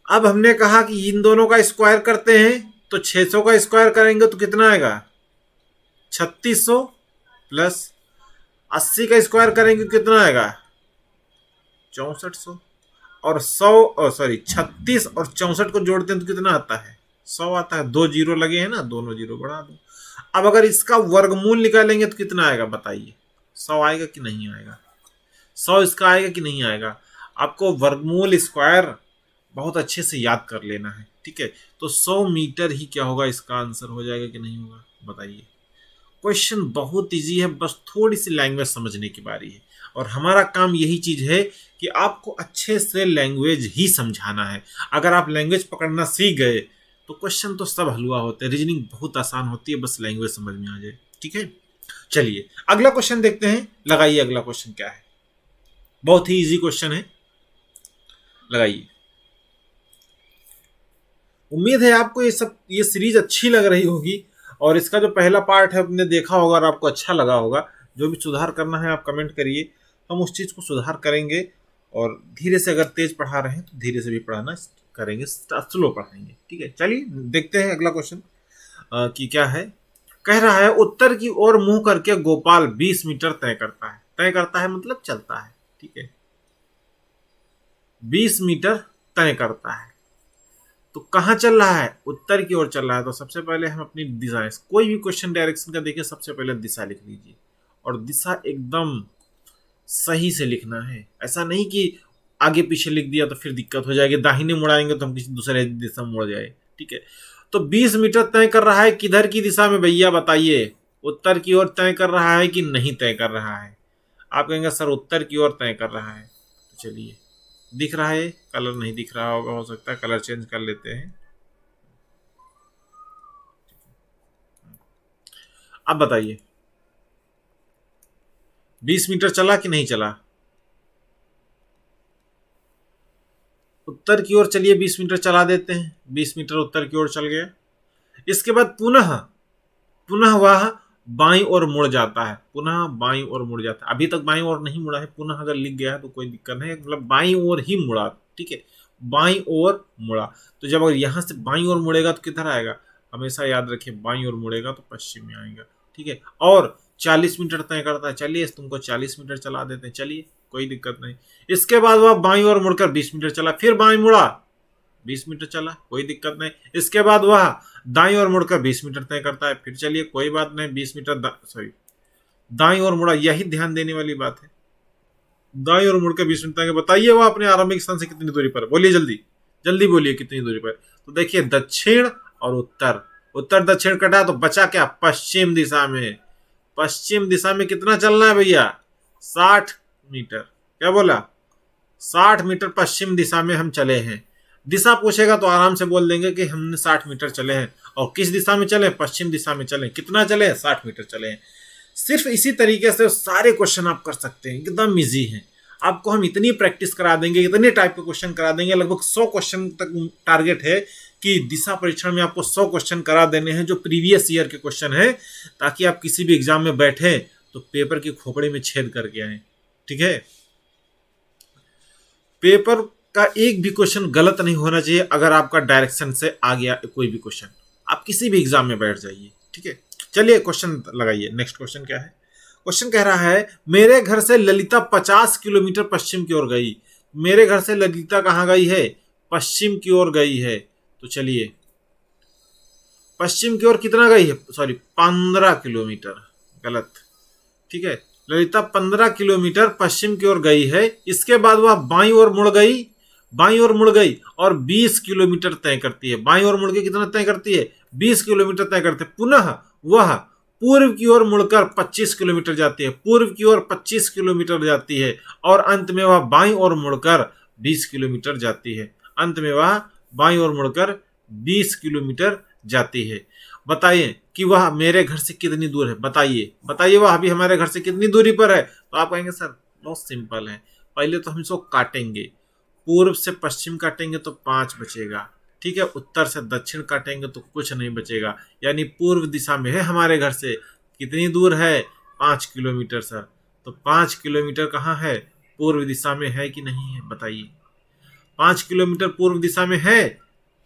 अब हमने कहा कि इन दोनों का स्क्वायर करते हैं, तो 600 का स्क्वायर करेंगे तो कितना आएगा, 3600 प्लस 80 का स्क्वायर करेंगे कितना आएगा, 6400। और 36 और 64 को जोड़ते हैं तो कितना आता है, 100 आता है। 2 जीरो लगे हैं ना, दोनों जीरो बढ़ा दो। अब अगर इसका वर्गमूल निकालेंगे तो कितना आएगा बताइए, 100 आएगा कि नहीं आएगा? 100 इसका आएगा कि नहीं आएगा? आपको वर्गमूल स्क्वायर बहुत अच्छे से याद कर लेना है, ठीक है। तो 100 मीटर ही क्या होगा, इसका आंसर हो जाएगा कि नहीं होगा, बताइए। क्वेश्चन बहुत इजी है, बस थोड़ी सी लैंग्वेज समझने की बारी है। और हमारा काम यही चीज है कि आपको अच्छे से लैंग्वेज ही समझाना है। अगर आप लैंग्वेज पकड़ना सीख गए तो क्वेश्चन तो सब हलवा होते हैं, रीजनिंग बहुत आसान होती है, बस लैंग्वेज समझ में आ जाए, ठीक है। चलिए अगला क्वेश्चन देखते हैं, लगाइए अगला क्वेश्चन क्या है। बहुत ही इजी क्वेश्चन है, लगाइए। उम्मीद है आपको ये सीरीज अच्छी लग रही होगी, और इसका जो पहला पार्ट है आपने देखा होगा और आपको अच्छा लगा होगा। जो भी सुधार करना है आप कमेंट करिए, हम उस चीज़ को सुधार करेंगे। और धीरे से, अगर तेज पढ़ा रहे हैं तो धीरे से भी पढ़ाना करेंगे, स्लो पढ़ाएंगे, ठीक है। चलिए देखते हैं अगला क्वेश्चन कि क्या है। कह रहा है उत्तर की ओर मुंह करके गोपाल 20 मीटर तय करता है। तय करता है मतलब चलता है, ठीक है। 20 मीटर तय करता है, तो कहाँ चल रहा है? उत्तर की ओर चल रहा है। तो सबसे पहले हम अपनी दिशा, कोई भी क्वेश्चन डायरेक्शन का देखिए, सबसे पहले दिशा लिख लीजिए, और दिशा एकदम सही से लिखना है। ऐसा नहीं कि आगे पीछे लिख दिया तो फिर दिक्कत हो जाएगी, दाहिने मुड़ाएंगे तो हम किसी दूसरे दिशा में मुड़ जाए, ठीक है। तो 20 मीटर तय कर रहा है, किधर की दिशा में भैया बताइए? उत्तर की ओर तय कर रहा है कि नहीं तय कर रहा है? आप कहेंगे सर उत्तर की ओर तय कर रहा है। तो चलिए, दिख रहा है, कलर नहीं दिख रहा होगा, हो सकता है कलर चेंज कर लेते हैं। अब बताइए 20 मीटर चला कि नहीं चला? उत्तर की ओर चलिए 20 मीटर चला देते हैं, 20 मीटर उत्तर की ओर चल गया। इसके बाद पुनः पुनः वह बाईं ओर मुड़ जाता है, पुनः बाईं ओर मुड़ जाता है। अभी तक बाईं ओर नहीं मुड़ा है, पुनः अगर लिख गया है तो कोई दिक्कत नहीं, मतलब बाईं ओर ही मुड़ा, ठीक है। बाईं ओर मुड़ा, तो जब अगर यहां से बाईं ओर मुड़ेगा तो किधर आएगा? हमेशा याद रखिए, बाईं ओर मुड़ेगा तो पश्चिम में आएगा, ठीक है। और 40 मीटर तय करता है, चलिए तुमको 40 मीटर चला देते हैं, चलिए कोई दिक्कत नहीं। इसके बाद वह बाईं ओर मुड़कर 20 मीटर चला, फिर बाईं मुड़ा, 20 मीटर चला, कोई दिक्कत नहीं। इसके बाद वह दाईं ओर मुड़कर 20 मीटर तय करता है, फिर चलिए कोई बात नहीं, 20 मीटर सॉरी दाईं ओर मुड़ा, यही ध्यान देने वाली बात है। दाईं ओर मुड़कर 20 मीटर तय, बताइए वह अपने आरंभिक स्थान से कितनी दूरी पर, बोलिए जल्दी जल्दी बोलिए कितनी दूरी पर। तो देखिए दक्षिण और उत्तर, उत्तर दक्षिण कटा तो बचा क्या? पश्चिम दिशा में। पश्चिम दिशा में कितना चलना है भैया? 60 मीटर। क्या बोला? 60 मीटर पश्चिम दिशा में हम चले हैं। दिशा पूछेगा तो आराम से बोल देंगे कि हमने 60 मीटर चले हैं। और किस दिशा में चले? पश्चिम दिशा में चले। कितना चले? 60 मीटर चले हैं। सिर्फ इसी तरीके से सारे क्वेश्चन आप कर सकते हैं, एकदम इजी है। आपको हम इतनी प्रैक्टिस करा देंगे, इतने टाइप के क्वेश्चन करा देंगे, लगभग 100 क्वेश्चन तक टारगेट है कि दिशा परीक्षण में आपको 100 क्वेश्चन करा देने हैं जो प्रीवियस ईयर के क्वेश्चन है, ताकि आप किसी भी एग्जाम में बैठे तो पेपर की खोपड़ी में छेद करके आए, ठीक है। पेपर का एक भी क्वेश्चन गलत नहीं होना चाहिए। अगर आपका डायरेक्शन से आ गया कोई भी क्वेश्चन, आप किसी भी एग्जाम में बैठ जाइए, ठीक है। चलिए क्वेश्चन लगाइए। नेक्स्ट क्वेश्चन क्या है? क्वेश्चन कह रहा है मेरे घर से ललिता 50 किलोमीटर पश्चिम की ओर गई। मेरे घर से ललिता कहाँ गई है? पश्चिम की ओर गई है। तो चलिए, पश्चिम की ओर कितना गई है? सॉरी 15 किलोमीटर, गलत, ठीक है। ललिता 15 किलोमीटर पश्चिम की ओर गई है। इसके बाद वह बाईं ओर मुड़ गई, बाईं ओर मुड़ गई और 20 किलोमीटर तय करती है। बाईं ओर मुड़ के कितना तय करती है? 20 किलोमीटर तय करती है। पुनः वह पूर्व की ओर मुड़कर 25 किलोमीटर जाती है, पूर्व की ओर 25 किलोमीटर जाती है, और अंत में वह बाईं ओर मुड़कर 20 किलोमीटर जाती है। अंत में वह बाईं ओर मुड़कर 20 किलोमीटर जाती है। बताइए कि वह मेरे घर से कितनी दूर है? बताइए बताइए, वह अभी हमारे घर से कितनी दूरी पर है? तो आप कहेंगे सर बहुत सिंपल है, पहले तो हम इसको काटेंगे। पूर्व से पश्चिम काटेंगे तो 5 बचेगा, ठीक है। उत्तर से दक्षिण काटेंगे तो कुछ नहीं बचेगा, यानी पूर्व दिशा में है हमारे घर से। कितनी दूर है? 5 किलोमीटर सर। तो 5 किलोमीटर कहाँ है? पूर्व दिशा में है कि नहीं है? बताइए। 5 किलोमीटर पूर्व दिशा में है।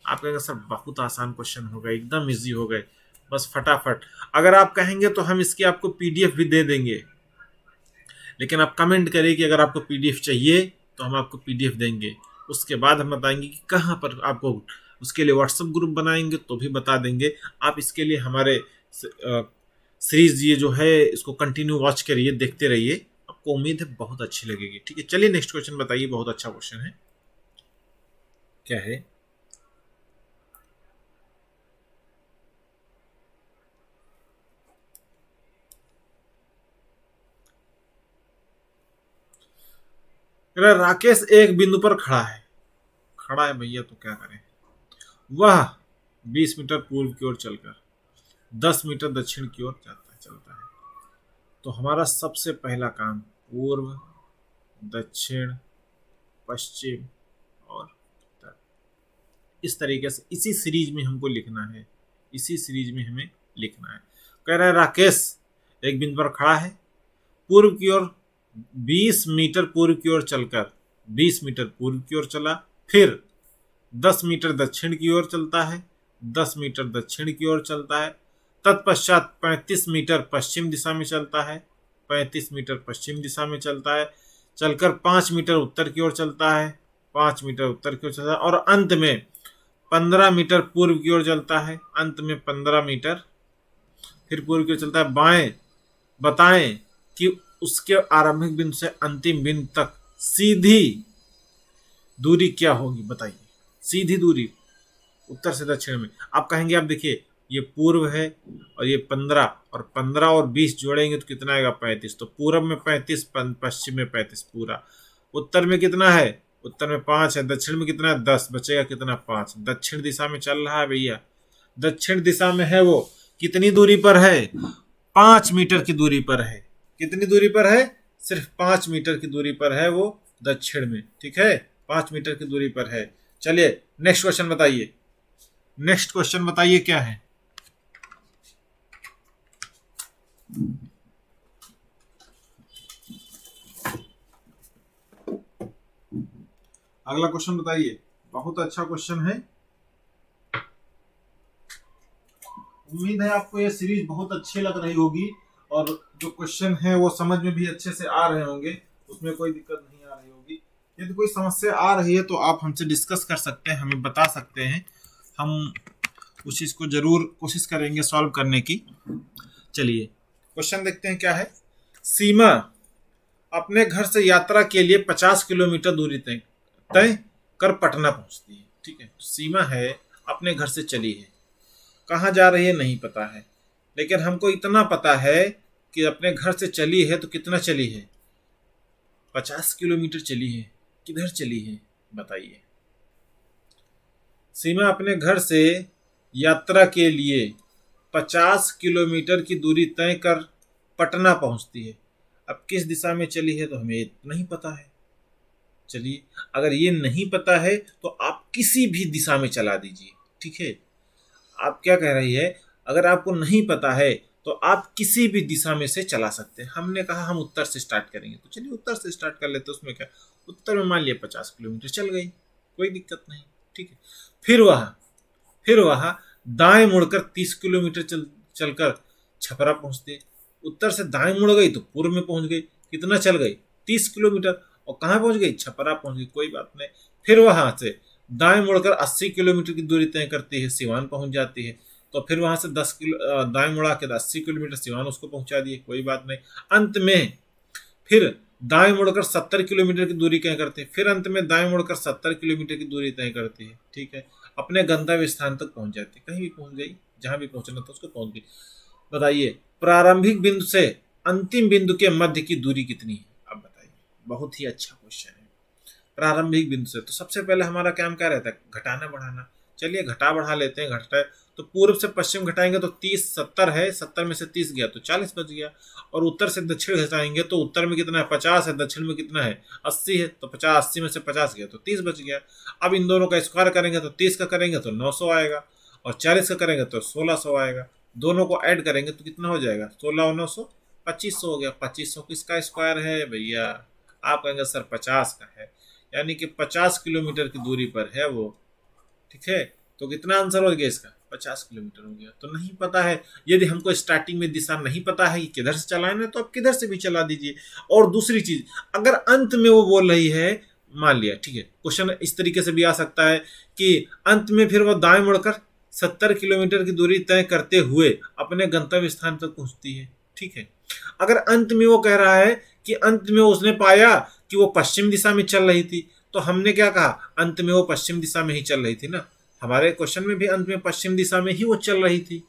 आप कहेंगे सर बहुत आसान क्वेश्चन हो गए, एकदम इजी हो गए, बस फटाफट। अगर आप कहेंगे तो हम इसकी आपको पीडीएफ भी दे देंगे, लेकिन आप कमेंट करिए कि अगर आपको पीडीएफ चाहिए तो हम आपको पीडीएफ देंगे। उसके बाद हम बताएंगे कि कहाँ पर आपको, उसके लिए व्हाट्सएप ग्रुप बनाएंगे तो भी बता देंगे। आप इसके लिए हमारे सीरीज ये जो है इसको कंटिन्यू वॉच करिए, देखते रहिए, आपको उम्मीद है बहुत अच्छी लगेगी। ठीक है, चलिए नेक्स्ट क्वेश्चन बताइए, बहुत अच्छा क्वेश्चन है, क्या है? राकेश एक बिंदु पर खड़ा है भैया, तो क्या करें? वह 20 मीटर पूर्व की ओर चलकर 10 मीटर दक्षिण की ओर चलता है। तो हमारा सबसे पहला काम पूर्व, दक्षिण, पश्चिम और उत्तर, इस तरीके से इसी सीरीज में हमको लिखना है, इसी सीरीज में हमें लिखना है। कह रहा है राकेश एक बिंदु पर खड़ा है, पूर्व की ओर 20 मीटर पूर्व की ओर चलकर 20 मीटर पूर्व की ओर चला, फिर 10 मीटर दक्षिण की ओर चलता है, 10 मीटर दक्षिण की ओर चलता है, तत्पश्चात 35 मीटर पश्चिम दिशा में चलता है, 35 मीटर पश्चिम दिशा में चलता है, चलकर 5 मीटर उत्तर की ओर चलता है, 5 मीटर उत्तर की ओर चलता है, और अंत में 15 मीटर पूर्व की ओर चलता है, अंत में 15 मीटर फिर पूर्व की ओर चलता है। बाएं बताएं कि उसके आरंभिक बिंदु से अंतिम बिंदु तक सीधी दूरी क्या होगी, बताइए। सीधी दूरी उत्तर से दक्षिण में, आप कहेंगे, आप देखिए ये पूर्व है और ये 15, और 15 और 20 जोड़ेंगे तो कितना आएगा? 35। तो पूर्व में 35, पश्चिम में 35 पूरा। उत्तर में कितना है? उत्तर में 5 है। दक्षिण में कितना है? 10। बचेगा कितना? 5। दक्षिण दिशा में चल रहा है भैया, दक्षिण दिशा में है। वो कितनी दूरी पर है? 5 मीटर की दूरी पर है। कितनी दूरी पर है? सिर्फ 5 मीटर की दूरी पर है वो दक्षिण में। ठीक है, 5 मीटर की दूरी पर है। चलिए नेक्स्ट क्वेश्चन बताइए, नेक्स्ट क्वेश्चन बताइए क्या है? अगला क्वेश्चन बताइए, बहुत अच्छा क्वेश्चन है। उम्मीद है आपको ये सीरीज बहुत अच्छी लग रही होगी, और जो क्वेश्चन है वो समझ में भी अच्छे से आ रहे होंगे, उसमें कोई दिक्कत नहीं आ रही होगी। यदि कोई समस्या आ रही है तो आप हमसे डिस्कस कर सकते हैं, हमें बता सकते हैं, हम उस चीज को जरूर कोशिश करेंगे सॉल्व करने की। चलिए क्वेश्चन देखते हैं क्या है। सीमा अपने घर से यात्रा के लिए 50 किलोमीटर दूरी तय कर पटना पहुंचती है। ठीक है, सीमा है, अपने घर से चली है, कहाँ जा रही है नहीं पता है, लेकिन हमको इतना पता है कि अपने घर से चली है। तो कितना चली है? 50 किलोमीटर चली है। किधर चली है बताइए। सीमा अपने घर से यात्रा के लिए 50 किलोमीटर की दूरी तय कर पटना पहुंचती है। अब किस दिशा में चली है तो हमें नहीं पता है। चलिए, अगर ये नहीं पता है तो आप किसी भी दिशा में चला दीजिए। ठीक है, आप क्या कह रही है, अगर आपको नहीं पता है तो आप किसी भी दिशा में से चला सकते हैं। हमने कहा हम उत्तर से स्टार्ट करेंगे, तो चलिए उत्तर से स्टार्ट कर लेते हैं। उसमें क्या, उत्तर में मान लिया 50 किलोमीटर चल गई, कोई दिक्कत नहीं। ठीक है, फिर वहां दाएं मुड़कर 30 किलोमीटर चलकर छपरा पहुंचते। उत्तर से दाएं मुड़ गई तो पूर्व में पहुंच गई। कितना चल गई? 30 किलोमीटर। और कहाँ पहुंच गई? छपरा पहुंच गई, कोई बात नहीं। फिर वहां से दाएं मुड़कर 80 किलोमीटर की दूरी तय करती है, सिवान पहुंच जाती है। तो फिर वहां से 10 किलो दाएं मुड़ा के 80 किलोमीटर सिवान उसको पहुंचा दिए, कोई बात नहीं। अंत में फिर दाएं मुड़कर 70 किलोमीटर की दूरी तय करती है, फिर अंत में दाएं मुड़कर 70 किलोमीटर की दूरी तय करती है। ठीक है, अपने गंतव्य स्थान तक पहुंच जाती है, कहीं भी पहुंच गई, जहां भी पहुंचना था उसको पहुंच गई। बताइए प्रारंभिक बिंदु से अंतिम बिंदु के मध्य की दूरी कितनी है? अब बताइए, बहुत ही अच्छा क्वेश्चन है। प्रारंभिक बिंदु से तो सबसे पहले हमारा काम क्या रहता है? घटाना बढ़ाना। चलिए घटा बढ़ा लेते हैं। घटा तो पूर्व से पश्चिम घटाएंगे तो 30, 70 है, 70 में से 30 गया तो 40 बच गया। और उत्तर से दक्षिण घटाएंगे तो उत्तर में कितना है? 50 है, दक्षिण में कितना है? 80 है। तो 50, 80 में से 50 गया तो 30 बच गया। अब इन दोनों का स्क्वायर करेंगे तो 30 का करेंगे तो 900 आएगा, और 40 का करेंगे तो 1600 आएगा। दोनों को ऐड करेंगे तो कितना हो जाएगा? 16 और 900 2500 हो गया। 2500 किसका स्क्वायर है भैया? आप कहेंगे सर 50 का है, यानी कि 50 किलोमीटर की दूरी पर है वो। ठीक है, तो कितना आंसर हो गया इसका? 50 किलोमीटर हो गया। तो नहीं पता है, यदि हमको स्टार्टिंग में दिशा नहीं पता है कि किधर से चलाना है तो आप किधर से भी चला दीजिए। और दूसरी चीज, अगर अंत में वो बोल रही है, मान लिया, ठीक है, क्वेश्चन इस तरीके से भी आ सकता है कि अंत में फिर वो दाएं मुड़कर 70 किलोमीटर की दूरी तय करते हुए अपने गंतव्य स्थान तक पहुंचती है। ठीक है, अगर अंत में वो कह रहा है कि अंत में उसने पाया कि वो पश्चिम दिशा में चल रही थी, तो हमने क्या कहा, अंत में वो पश्चिम दिशा में ही चल रही थी ना। हमारे क्वेश्चन में भी अंत में पश्चिम दिशा में ही वो चल रही थी,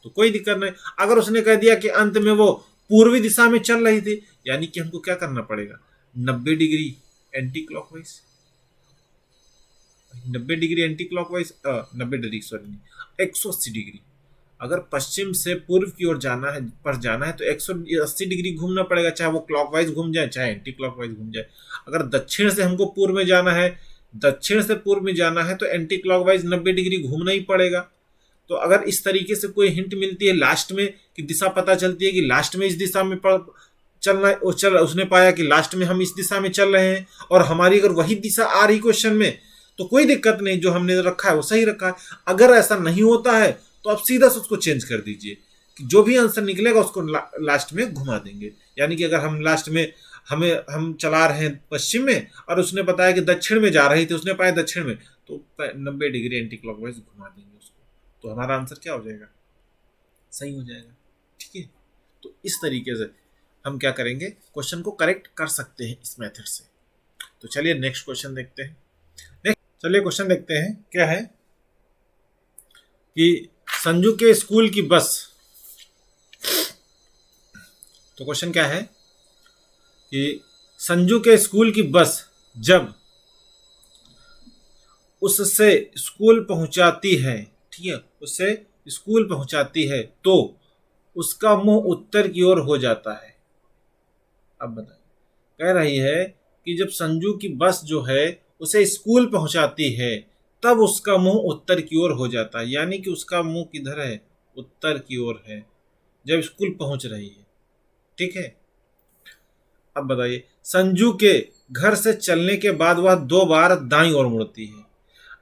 तो कोई दिक्कत नहीं। अगर उसने कह दिया कि अंत में वो पूर्वी दिशा में चल रही थी, यानी कि हमको क्या करना पड़ेगा, 90 degree anti clockwise, 90 degree anti clockwise, 90 degree sorry 180 degree. अगर पश्चिम से पूर्व की ओर जाना है तो 180 डिग्री घूमना पड़ेगा, चाहे वो क्लॉकवाइज घूम जाए चाहे एंटी क्लॉकवाइज घूम जाए। अगर दक्षिण से हमको पूर्व में जाना है, तो एंटी क्लॉकवाइज 90 डिग्री घूमना ही पड़ेगा। तो अगर इस तरीके से कोई हिंट मिलती है लास्ट में कि दिशा पता चलती है कि लास्ट में इस दिशा में चलना, उसने पाया कि लास्ट में हम इस दिशा में चल रहे हैं और हमारी अगर वही दिशा आ रही क्वेश्चन में, तो कोई दिक्कत नहीं, जो हमने रखा है वो सही रखा है। अगर ऐसा नहीं होता है तो आप सीधा से उसको चेंज कर दीजिए कि जो भी आंसर निकलेगा उसको लास्ट में घुमा देंगे। यानी कि अगर हम लास्ट में हम चला रहे हैं पश्चिम में और उसने बताया कि दक्षिण में जा रही थी, उसने पाया दक्षिण में, तो 90 डिग्री एंटी क्लॉकवाइज घुमा देंगे उसको, तो हमारा आंसर क्या हो जाएगा, सही हो जाएगा। ठीक है, तो इस तरीके से हम क्या करेंगे, क्वेश्चन को करेक्ट कर सकते हैं इस मेथड से। तो चलिए नेक्स्ट क्वेश्चन देखते हैं। चलिए क्वेश्चन देखते हैं, क्या है कि संजू के स्कूल की बस, तो क्वेश्चन क्या है कि संजू के स्कूल की बस जब उससे स्कूल पहुंचाती है, ठीक है, उससे स्कूल पहुंचाती है तो उसका मुंह उत्तर की ओर हो जाता है। अब बताइए, कह रही है कि जब संजू की बस जो है उसे स्कूल पहुंचाती है तब उसका मुंह उत्तर की ओर हो जाता है, यानी कि उसका मुंह किधर है, उत्तर की ओर है जब स्कूल पहुंच रही है। ठीक है, अब बताइए, संजू के घर से चलने के बाद वह 2 बार दाईं ओर मुड़ती है।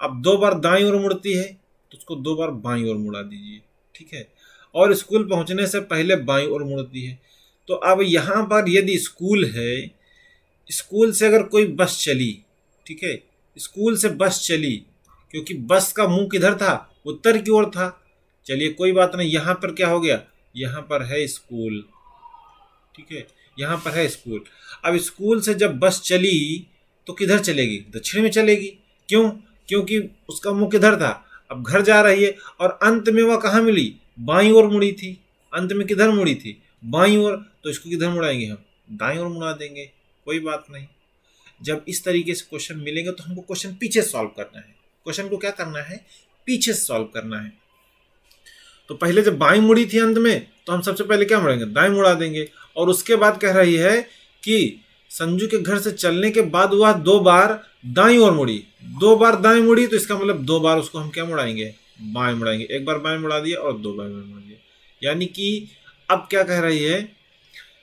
अब 2 बार दाईं ओर मुड़ती है तो उसको 2 बार बाईं ओर मुड़ा दीजिए। ठीक है, और स्कूल पहुंचने से पहले बाईं ओर मुड़ती है। तो अब यहां पर यदि स्कूल है, स्कूल से अगर कोई बस चली, ठीक है, स्कूल से बस चली, क्योंकि बस का मुंह किधर था, उत्तर की ओर था। चलिए कोई बात नहीं, यहां पर क्या हो गया, यहां पर है स्कूल। ठीक है, यहां पर है स्कूल। अब स्कूल से जब बस चली तो किधर चलेगी, दक्षिण में चलेगी। क्यों, क्योंकि उसका मुंह किधर था, अब घर जा रही है, और अंत में वह कहाँ मिली, बाईं ओर मुड़ी थी। अंत में किधर मुड़ी थी, बाईं ओर, तो इसको किधर मुड़ाएंगे हम, दाईं ओर मुड़ा देंगे, कोई बात नहीं। जब इस तरीके से क्वेश्चन मिलेंगे तो हमको क्वेश्चन पीछे सॉल्व करना है, क्वेश्चन को क्या करना है, पीछे सॉल्व करना है। तो पहले जब बाईं मुड़ी थी अंत में, तो हम सबसे पहले क्या मुड़ेंगे, दाईं मुड़ा देंगे। और उसके बाद कह रही है कि संजू के घर से चलने के बाद वह 2 बार दाईं ओर मुड़ी, 2 बार दाईं मुड़ी, तो इसका मतलब 2 बार उसको हम क्या मुड़ाएंगे, बाएं मुड़ाएंगे। 1 बार बाएं मुड़ा दिया और 2 बार बाएं मुड़ा दिया। यानी कि अब क्या कह रही है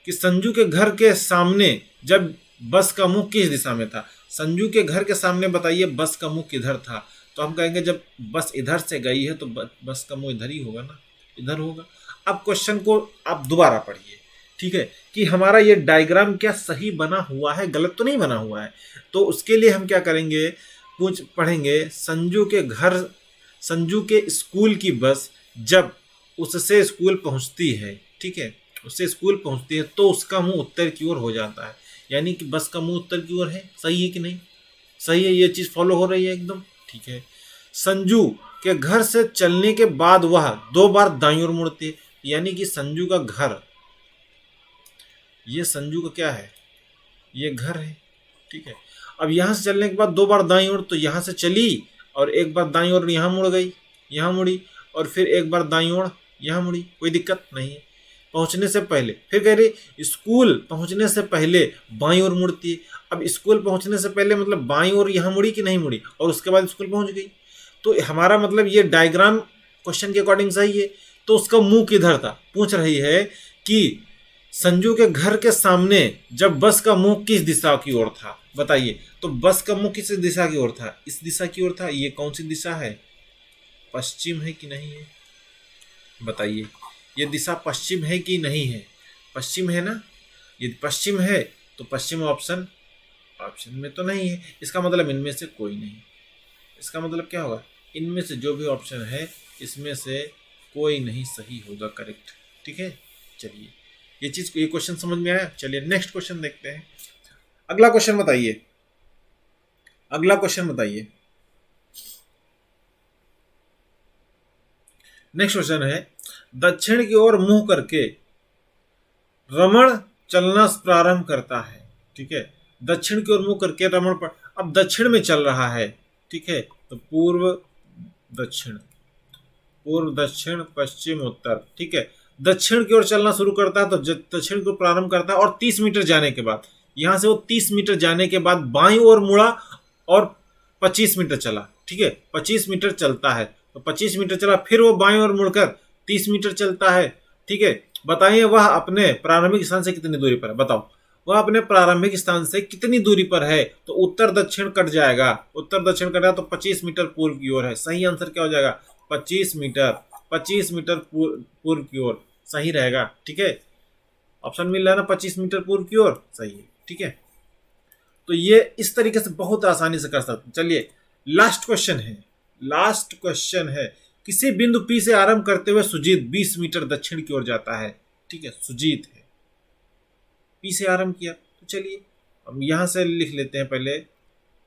कि संजू के घर के सामने जब बस का मुंह किस दिशा में था, संजू के घर के सामने बताइए बस का मुंह किधर था। तो हम कहेंगे जब बस इधर से गई है तो बस का मुंह इधर ही होगा ना, इधर होगा। अब क्वेश्चन को आप दोबारा पढ़िए, ठीक है, कि हमारा ये डायग्राम क्या सही बना हुआ है, गलत तो नहीं बना हुआ है। तो उसके लिए हम क्या करेंगे, पढ़ेंगे संजू के स्कूल की बस जब उससे स्कूल पहुंचती है, ठीक है, उससे स्कूल पहुंचती है तो उसका मुंह उत्तर की ओर हो जाता है। यानी कि बस का मुंह उत्तर की ओर है, सही है कि नहीं, सही है, ये चीज फॉलो हो रही है एकदम, ठीक है। संजू के घर से चलने के बाद वह 2 बार दाईं ओर मुड़ती है, यानी कि संजू का घर, ये संजू का क्या है, ये घर है, ठीक है। अब यहां से चलने के बाद 2 बार दाईं ओर, तो यहां से चली और 1 बार दाईं ओर यहां मुड़ गई, यहां मुड़ी, और फिर 1 बार दाईं ओर यहां मुड़ी, कोई दिक्कत नहीं है। पहुंचने से पहले फिर कह रही स्कूल पहुंचने से पहले बाईं ओर मुड़ती है। अब स्कूल पहुंचने से पहले मतलब बाईं ओर यहां मुड़ी कि नहीं मुड़ी, और उसके बाद स्कूल पहुंच गई। तो हमारा मतलब ये डायग्राम क्वेश्चन के अकॉर्डिंग सही है। तो उसका मुंह किधर था, पूछ रही है कि संजू के घर के सामने जब बस का मुंह किस दिशा की ओर था, बताइए। तो बस का मुंह किस दिशा की ओर था, इस दिशा की ओर था। ये कौन सी दिशा है, पश्चिम है कि नहीं है, बताइए। ये दिशा पश्चिम है कि नहीं है, पश्चिम है ना। यदि पश्चिम है तो पश्चिम ऑप्शन में तो नहीं है, इसका मतलब इनमें से कोई नहीं। इसका मतलब क्या होगा, इनमें से जो भी ऑप्शन है इसमें से कोई नहीं सही होगा करेक्ट। ठीक है, चलिए ये क्वेश्चन समझ में आया। चलिए नेक्स्ट क्वेश्चन देखते हैं। अगला क्वेश्चन बताइए, अगला क्वेश्चन बताइए। नेक्स्ट क्वेश्चन है, दक्षिण की ओर मुंह करके रमण चलना प्रारंभ करता है। ठीक है, दक्षिण की ओर मुंह करके रमण पर, अब दक्षिण में चल रहा है। ठीक है, तो पूर्व दक्षिण, पूर्व दक्षिण पश्चिम उत्तर। ठीक है, दक्षिण की ओर चलना शुरू करता है तो दक्षिण को प्रारंभ करता है और 30 मीटर जाने के बाद, यहां से वो 30 मीटर जाने के बाद बाईं ओर मुड़ा और 25 मीटर चला। ठीक है, 25 मीटर चलता है तो 25 मीटर चला, फिर वो बाईं ओर मुड़कर 30 मीटर चलता है। ठीक है, बताइए वह अपने प्रारंभिक स्थान से कितनी दूरी पर है, बताओ वह अपने प्रारंभिक स्थान से कितनी दूरी पर है। तो उत्तर दक्षिण कट जाएगा, उत्तर दक्षिण कटा तो 25 मीटर पूर्व की ओर है। सही आंसर क्या हो जाएगा, 25 मीटर, 25 मीटर पूर्व की ओर सही रहेगा। ठीक है, ऑप्शन मिल रहा है ना, 25 मीटर पूर्व की ओर सही है। ठीक है, तो ये इस तरीके से बहुत आसानी से कर सकते हैं। चलिए लास्ट क्वेश्चन है, लास्ट क्वेश्चन है, किसी बिंदु P से आरंभ करते हुए सुजीत 20 मीटर दक्षिण की ओर जाता है। ठीक है, सुजीत है, P से आरंभ किया, तो चलिए हम यहां से लिख लेते हैं, पहले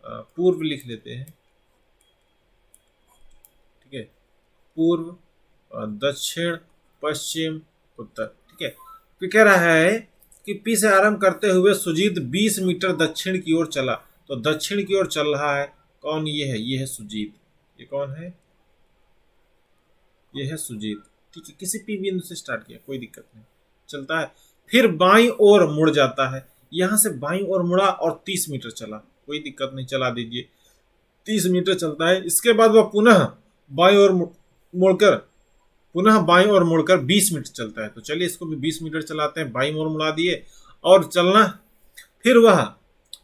पूर्व लिख लेते हैं। ठीक है, पूर्व दक्षिण पश्चिम उत्तर। ठीक है, तो कह रहा है कि P से आरंभ करते हुए सुजीत 20 मीटर दक्षिण की ओर चला, तो दक्षिण की ओर चल रहा है कौन, ये है सुजीत। ये कौन है, ये है सुजीत। ठीक है, किसी P बिंदु से स्टार्ट किया, कोई दिक्कत नहीं, चलता है, फिर बाईं ओर मुड़ जाता है, यहां से बाईं ओर मुड़ा और 30 मीटर चला, कोई दिक्कत नहीं, चला दीजिए, 30 मीटर चलता है। इसके बाद वह पुनः बाईं ओर मुड़कर, पुनः बाईं ओर मुड़कर 20 मीटर चलता है। तो चलिए इसको भी 20 मीटर चलाते हैं, बाईं ओर मुड़ा दिए और चलना, फिर वह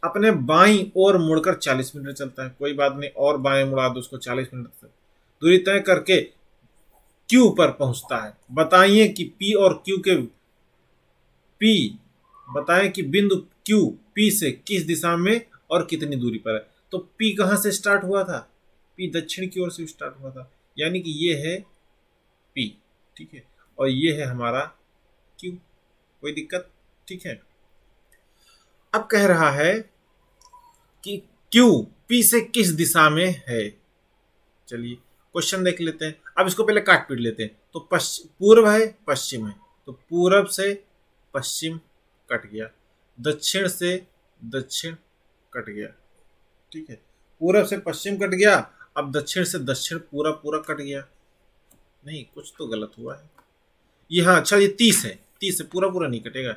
अपने बाईं ओर मुड़कर 40 मीटर चलता है, कोई बात नहीं, और बाएं मुड़ा दो उसको, 40 मीटर दूरी तय करके Q पर पहुंचता है। बताइए कि P और Q के, P बताएं कि बिंदु Q P से किस दिशा में और कितनी दूरी पर है। तो P कहां से स्टार्ट हुआ था, P दक्षिण की ओर से स्टार्ट हुआ था, यानी कि ये है P। ठीक है, और ये है हमारा Q, कोई दिक्कत। ठीक है, अब कह रहा है कि Q P से किस दिशा में है। चलिए क्वेश्चन देख लेते हैं। अब इसको पहले काट पीट लेते हैं। तो पूर्व है पश्चिम है, तो पूरब से पश्चिम कट गया, दक्षिण से दक्षिण कट गया। ठीक है, पूरब से पश्चिम कट गया, अब दक्षिण से दक्षिण पूरा पूरा कट गया। नहीं, कुछ तो गलत हुआ है ये। हाँ अच्छा, ये 30 है, 30 है, पूरा पूरा नहीं कटेगा,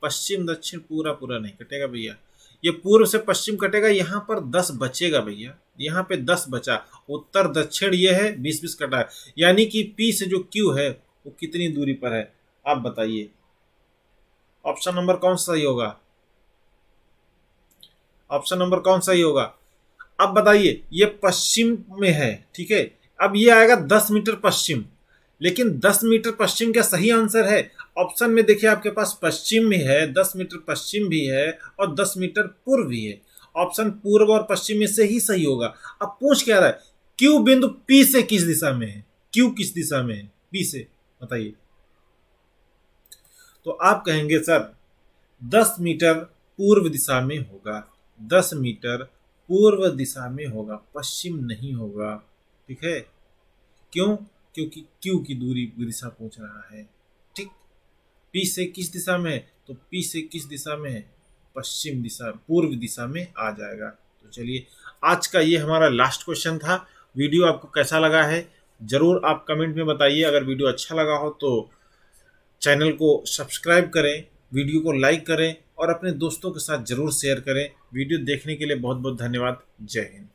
पश्चिम दक्षिण पूरा पूरा नहीं कटेगा भैया, ये पूर्व से पश्चिम कटेगा, यहाँ पर 10 बचेगा भैया, यहाँ पे 10 बचा, उत्तर दक्षिण ये है, 20-20 कटा है, यानी कि P से जो Q है वो कितनी दूरी पर है, आप बताइए ऑप्शन नंबर कौन सही होगा, ऑप्शन नंबर कौन सही होगा। अब बताइए, ये पश्चिम में है। ठीक है, अब ये आएगा 10 मीटर पश्चिम, लेकिन 10 मीटर पश्चिम क्या सही आंसर है। ऑप्शन में देखिए आपके पास पश्चिम भी है, 10 मीटर पश्चिम भी है और 10 मीटर पूर्व भी है, ऑप्शन पूर्व और पश्चिम में से ही सही होगा। अब पूछ क्या रहा है, Q बिंदु P से किस दिशा में है, Q किस दिशा में है P से, बताइए। तो आप कहेंगे सर 10 मीटर पूर्व दिशा में होगा, 10 मीटर पूर्व दिशा में होगा, पश्चिम नहीं होगा। ठीक है, क्यों, क्योंकि Q की दूरी दिशा पूछ रहा है। ठीक, P से किस दिशा में है, तो P से किस दिशा में है, पश्चिम दिशा, पूर्व दिशा में आ जाएगा। तो चलिए आज का ये हमारा लास्ट क्वेश्चन था। वीडियो आपको कैसा लगा है जरूर आप कमेंट में बताइए। अगर वीडियो अच्छा लगा हो तो चैनल को सब्सक्राइब करें, वीडियो को लाइक करें और अपने दोस्तों के साथ जरूर शेयर करें। वीडियो देखने के लिए बहुत बहुत धन्यवाद। जय हिंद।